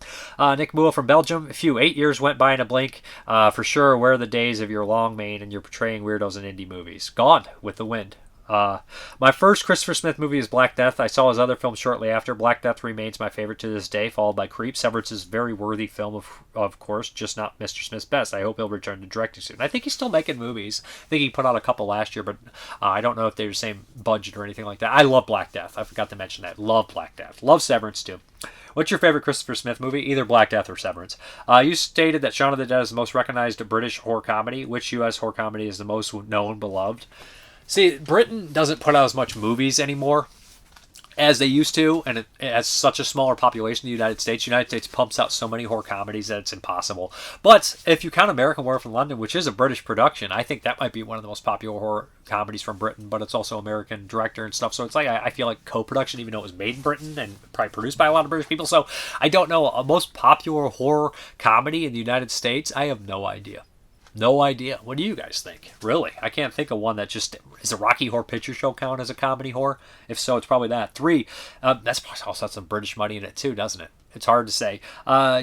Nick Mua from Belgium. 8 years went by in a blink. For sure, where are the days of your long mane and you're portraying weirdos in indie movies? Gone with the wind. My first Christopher Smith movie is Black Death. I saw his other film shortly after. Black Death remains my favorite to this day, followed by Creep. Severance is a very worthy film, of course, just not Mr. Smith's best. I hope he'll return to directing soon. I think he's still making movies. I think he put out a couple last year, but I don't know if they're the same budget or anything like that. I love Black Death. I forgot to mention that. Love Black Death. Love Severance, too. What's your favorite Christopher Smith movie? Either Black Death or Severance. You stated that Shaun of the Dead is the most recognized British horror comedy. Which U.S. horror comedy is the most known, beloved? See, Britain doesn't put out as much movies anymore as they used to, and it has such a smaller population in the United States. The United States pumps out so many horror comedies that it's impossible. But if you count American Werewolf in London, which is a British production, I think that might be one of the most popular horror comedies from Britain, but it's also American director and stuff. So it's like, I feel like co-production, even though it was made in Britain and probably produced by a lot of British people. So I don't know. A most popular horror comedy in the United States, I have no idea. No idea. What do you guys think? Really? I can't think of one that just... Is the Rocky Horror Picture Show count as a comedy horror? If so, it's probably that. 3, that's also got some British money in it too, doesn't it? It's hard to say.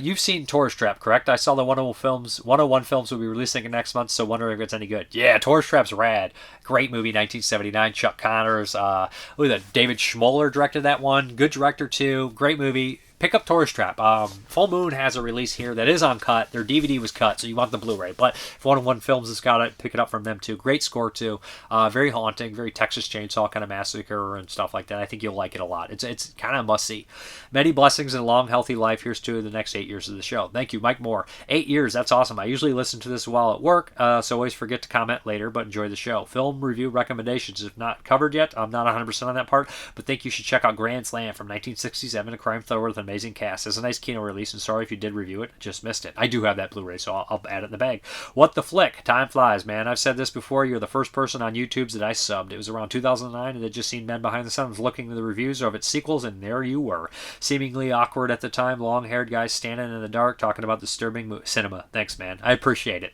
You've seen Tourist Trap, correct? I saw the 101 films will be releasing next month, so wondering if it's any good. Yeah, Tourist Trap's rad. Great movie, 1979. Chuck Connors. David Schmoller directed that one. Good director too. Great movie. Pick up Tourist Trap. Full Moon has a release here that is uncut. Their DVD was cut, so you want the Blu-ray. But if 101 Films has got it, pick it up from them too. Great score too. Very haunting, very Texas Chainsaw kind of massacre and stuff like that. I think you'll like it a lot. It's kind of must see. Many blessings and a long, healthy life. Here's to the next 8 years of the show. Thank you, Mike Moore. 8 years, that's awesome. I usually listen to this while at work, so always forget to comment later, but enjoy the show. Film review recommendations, if not covered yet. I'm not 100% on that part, but think you should check out Grand Slam from 1967, a crime thriller with an amazing cast. It's a nice Kino release, and sorry if you did review it, just missed it. I do have that Blu-ray, so I'll add it in the bag. What the Flick? Time flies, man. I've said this before. You're the first person on YouTube's that I subbed. It was around 2009, and it just seen Men Behind the Sun looking at the reviews of its sequels, and there you were. Seemingly awkward at the time, long-haired guy standing in the dark talking about disturbing cinema. Thanks, man. I appreciate it.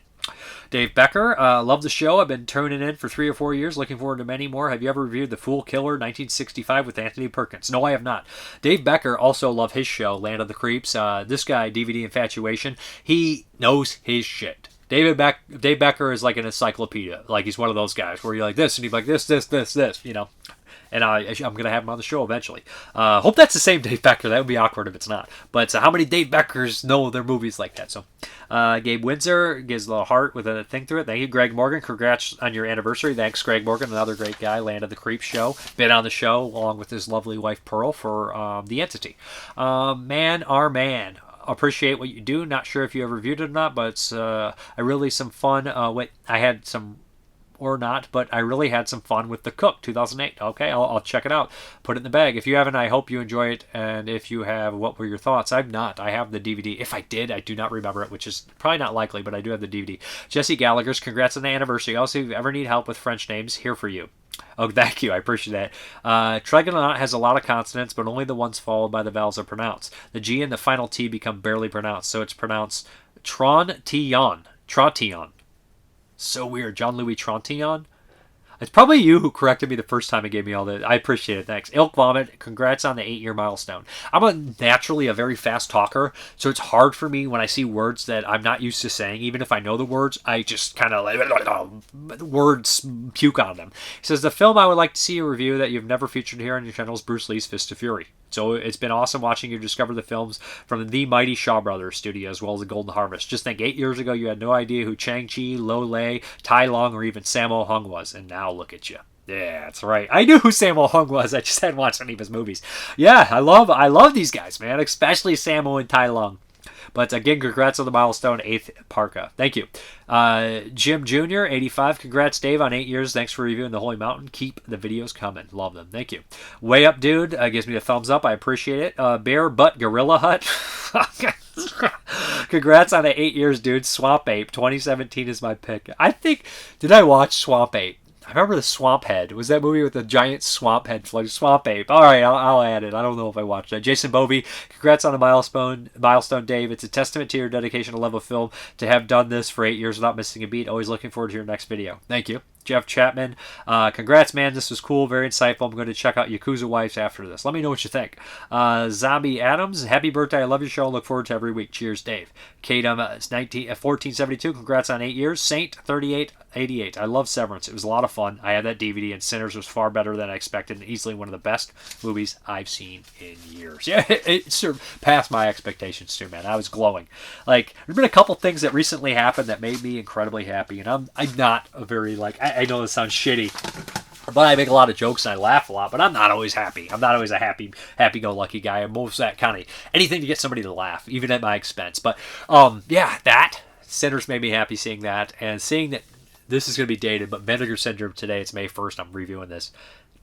Dave Becker, love the show. I've been tuning in for 3 or 4 years. Looking forward to many more. Have you ever reviewed The Fool Killer 1965 with Anthony Perkins? No, I have not. Dave Becker also loved his show, Land of the Creeps. This guy, DVD Infatuation, he knows his shit. Dave Becker is like an encyclopedia. Like, he's one of those guys where you're like this, and he's like this, you know. And I'm going to have him on the show eventually. Hope that's the same Dave Becker. That would be awkward if it's not. But how many Dave Beckers know their movies like that? So, Gabe Windsor gives a little heart with a thing through it. Thank you, Greg Morgan. Congrats on your anniversary. Thanks, Greg Morgan, another great guy. Land of the Creep show. Been on the show along with his lovely wife, Pearl, for The Entity. Man, our man. Appreciate what you do. Not sure if you ever reviewed it or not, but it's really some fun. I had some... or not, but I really had some fun with The Cook 2008. Okay, I'll check it out. Put it in the bag. If you haven't, I hope you enjoy it. And if you have, what were your thoughts? I've not. I have the DVD. If I did, I do not remember it, which is probably not likely, but I do have the DVD. Jesse Gallagher's, congrats on the anniversary. Also, if you ever need help with French names, here for you. Oh, thank you. I appreciate that. Trigononaut has a lot of consonants, but only the ones followed by the vowels are pronounced. The G and the final T become barely pronounced, so it's pronounced Tron-Tillon. Tron-Tillon. So weird. John Louis Trontinon. It's probably you who corrected me the first time and gave me all the. I appreciate it. Thanks. Ilk Vomit, congrats on the 8-year milestone. I'm naturally a very fast talker, so it's hard for me when I see words that I'm not used to saying. Even if I know the words, I just kind of like words puke on them. He says, the film I would like to see a review that you've never featured here on your channel is Bruce Lee's Fist of Fury. So it's been awesome watching you discover the films from the mighty Shaw Brothers studio as well as the Golden Harvest. Just think 8 years ago you had no idea who Chang-Chi, Lo Lei, Tai Lung, or even Sammo Hung was. And now look at you. Yeah, that's right. I knew who Sammo Hung was. I just hadn't watched any of his movies. Yeah, I love these guys, man. Especially Sammo and Tai Lung. But again, congrats on the milestone, 8th Parka. Thank you. Jim Jr., 85. Congrats, Dave, on 8 years. Thanks for reviewing The Holy Mountain. Keep the videos coming. Love them. Thank you. Way Up Dude gives me a thumbs up. I appreciate it. Bear Butt Gorilla Hut. Congrats on the 8 years, dude. Swamp Ape. 2017 is my pick. I think, did I watch Swamp Ape? I remember the Swamp Head. Was that movie with the giant swamp head floating? Swamp Ape. All right, I'll add it. I don't know if I watched that. Jason Bovey, congrats on a milestone, Dave. It's a testament to your dedication to love of film to have done this for 8 years without missing a beat. Always looking forward to your next video. Thank you. Jeff Chapman, congrats, man. This was cool, very insightful. I'm going to check out Yakuza Wives after this. Let me know what you think. Zombie Adams, happy birthday. I love your show. Look forward to every week. Cheers, Dave. Kadam, 1472, congrats on 8 years. Saint, 3888. I love Severance. It was a lot of fun. I had that DVD, and Sinners was far better than I expected, and easily one of the best movies I've seen in years. Yeah, it surpassed my expectations, too, man. I was glowing. Like, there's been a couple things that recently happened that made me incredibly happy, and I'm not a very, like, I know this sounds shitty, but I make a lot of jokes and I laugh a lot, but I'm not always happy. I'm not always a happy-go-lucky guy. I'm most that kind of anything to get somebody to laugh, even at my expense. But, yeah, that. Sinners made me happy seeing that, and seeing that this is going to be dated, but Vinegar Syndrome today, it's May 1st, I'm reviewing this.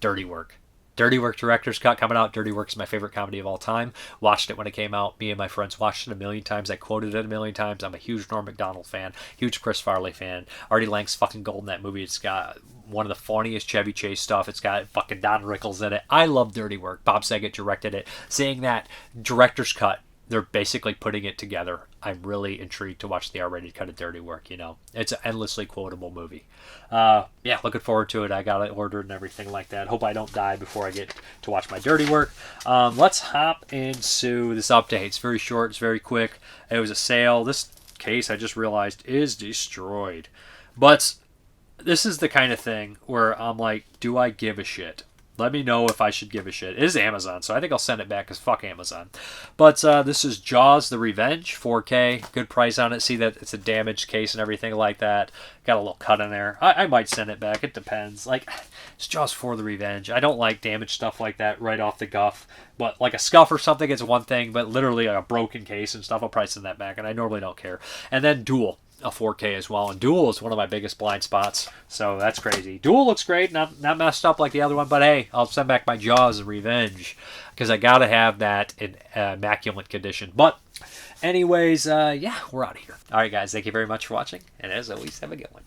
Dirty Work. Dirty Work Director's Cut coming out. Dirty Work is my favorite comedy of all time. Watched it when it came out. Me and my friends watched it a million times. I quoted it a million times. I'm a huge Norm Macdonald fan. Huge Chris Farley fan. Artie Lang's fucking gold in that movie. It's got one of the funniest Chevy Chase stuff. It's got fucking Don Rickles in it. I love Dirty Work. Bob Saget directed it. Seeing that Director's Cut, they're basically putting it together. I'm really intrigued to watch the R-rated cut of Dirty Work, you know. It's an endlessly quotable movie. Yeah, looking forward to it. I got it ordered and everything like that. Hope I don't die before I get to watch my Dirty Work. Let's hop into this update. It's very short. It's very quick. It was a sale. This case, I just realized, is destroyed. But this is the kind of thing where I'm like, do I give a shit? Let me know if I should give a shit. It is Amazon, so I think I'll send it back because fuck Amazon. But this is Jaws the Revenge, 4K. Good price on it. See that it's a damaged case and everything like that. Got a little cut in there. I might send it back. It depends. Like, it's Jaws 4 the Revenge. I don't like damaged stuff like that right off the guff. But like a scuff or something, it's one thing. But literally like a broken case and stuff, I'll probably send that back. And I normally don't care. And then Duel. A 4K as well, and Duel is one of my biggest blind spots, so that's crazy. Duel looks great, not messed up like the other one, but hey, I'll send back my Jaws Revenge because I gotta have that in immaculate condition. But anyways, yeah, we're out of here. All right, guys, thank you very much for watching, and as always, have a good one.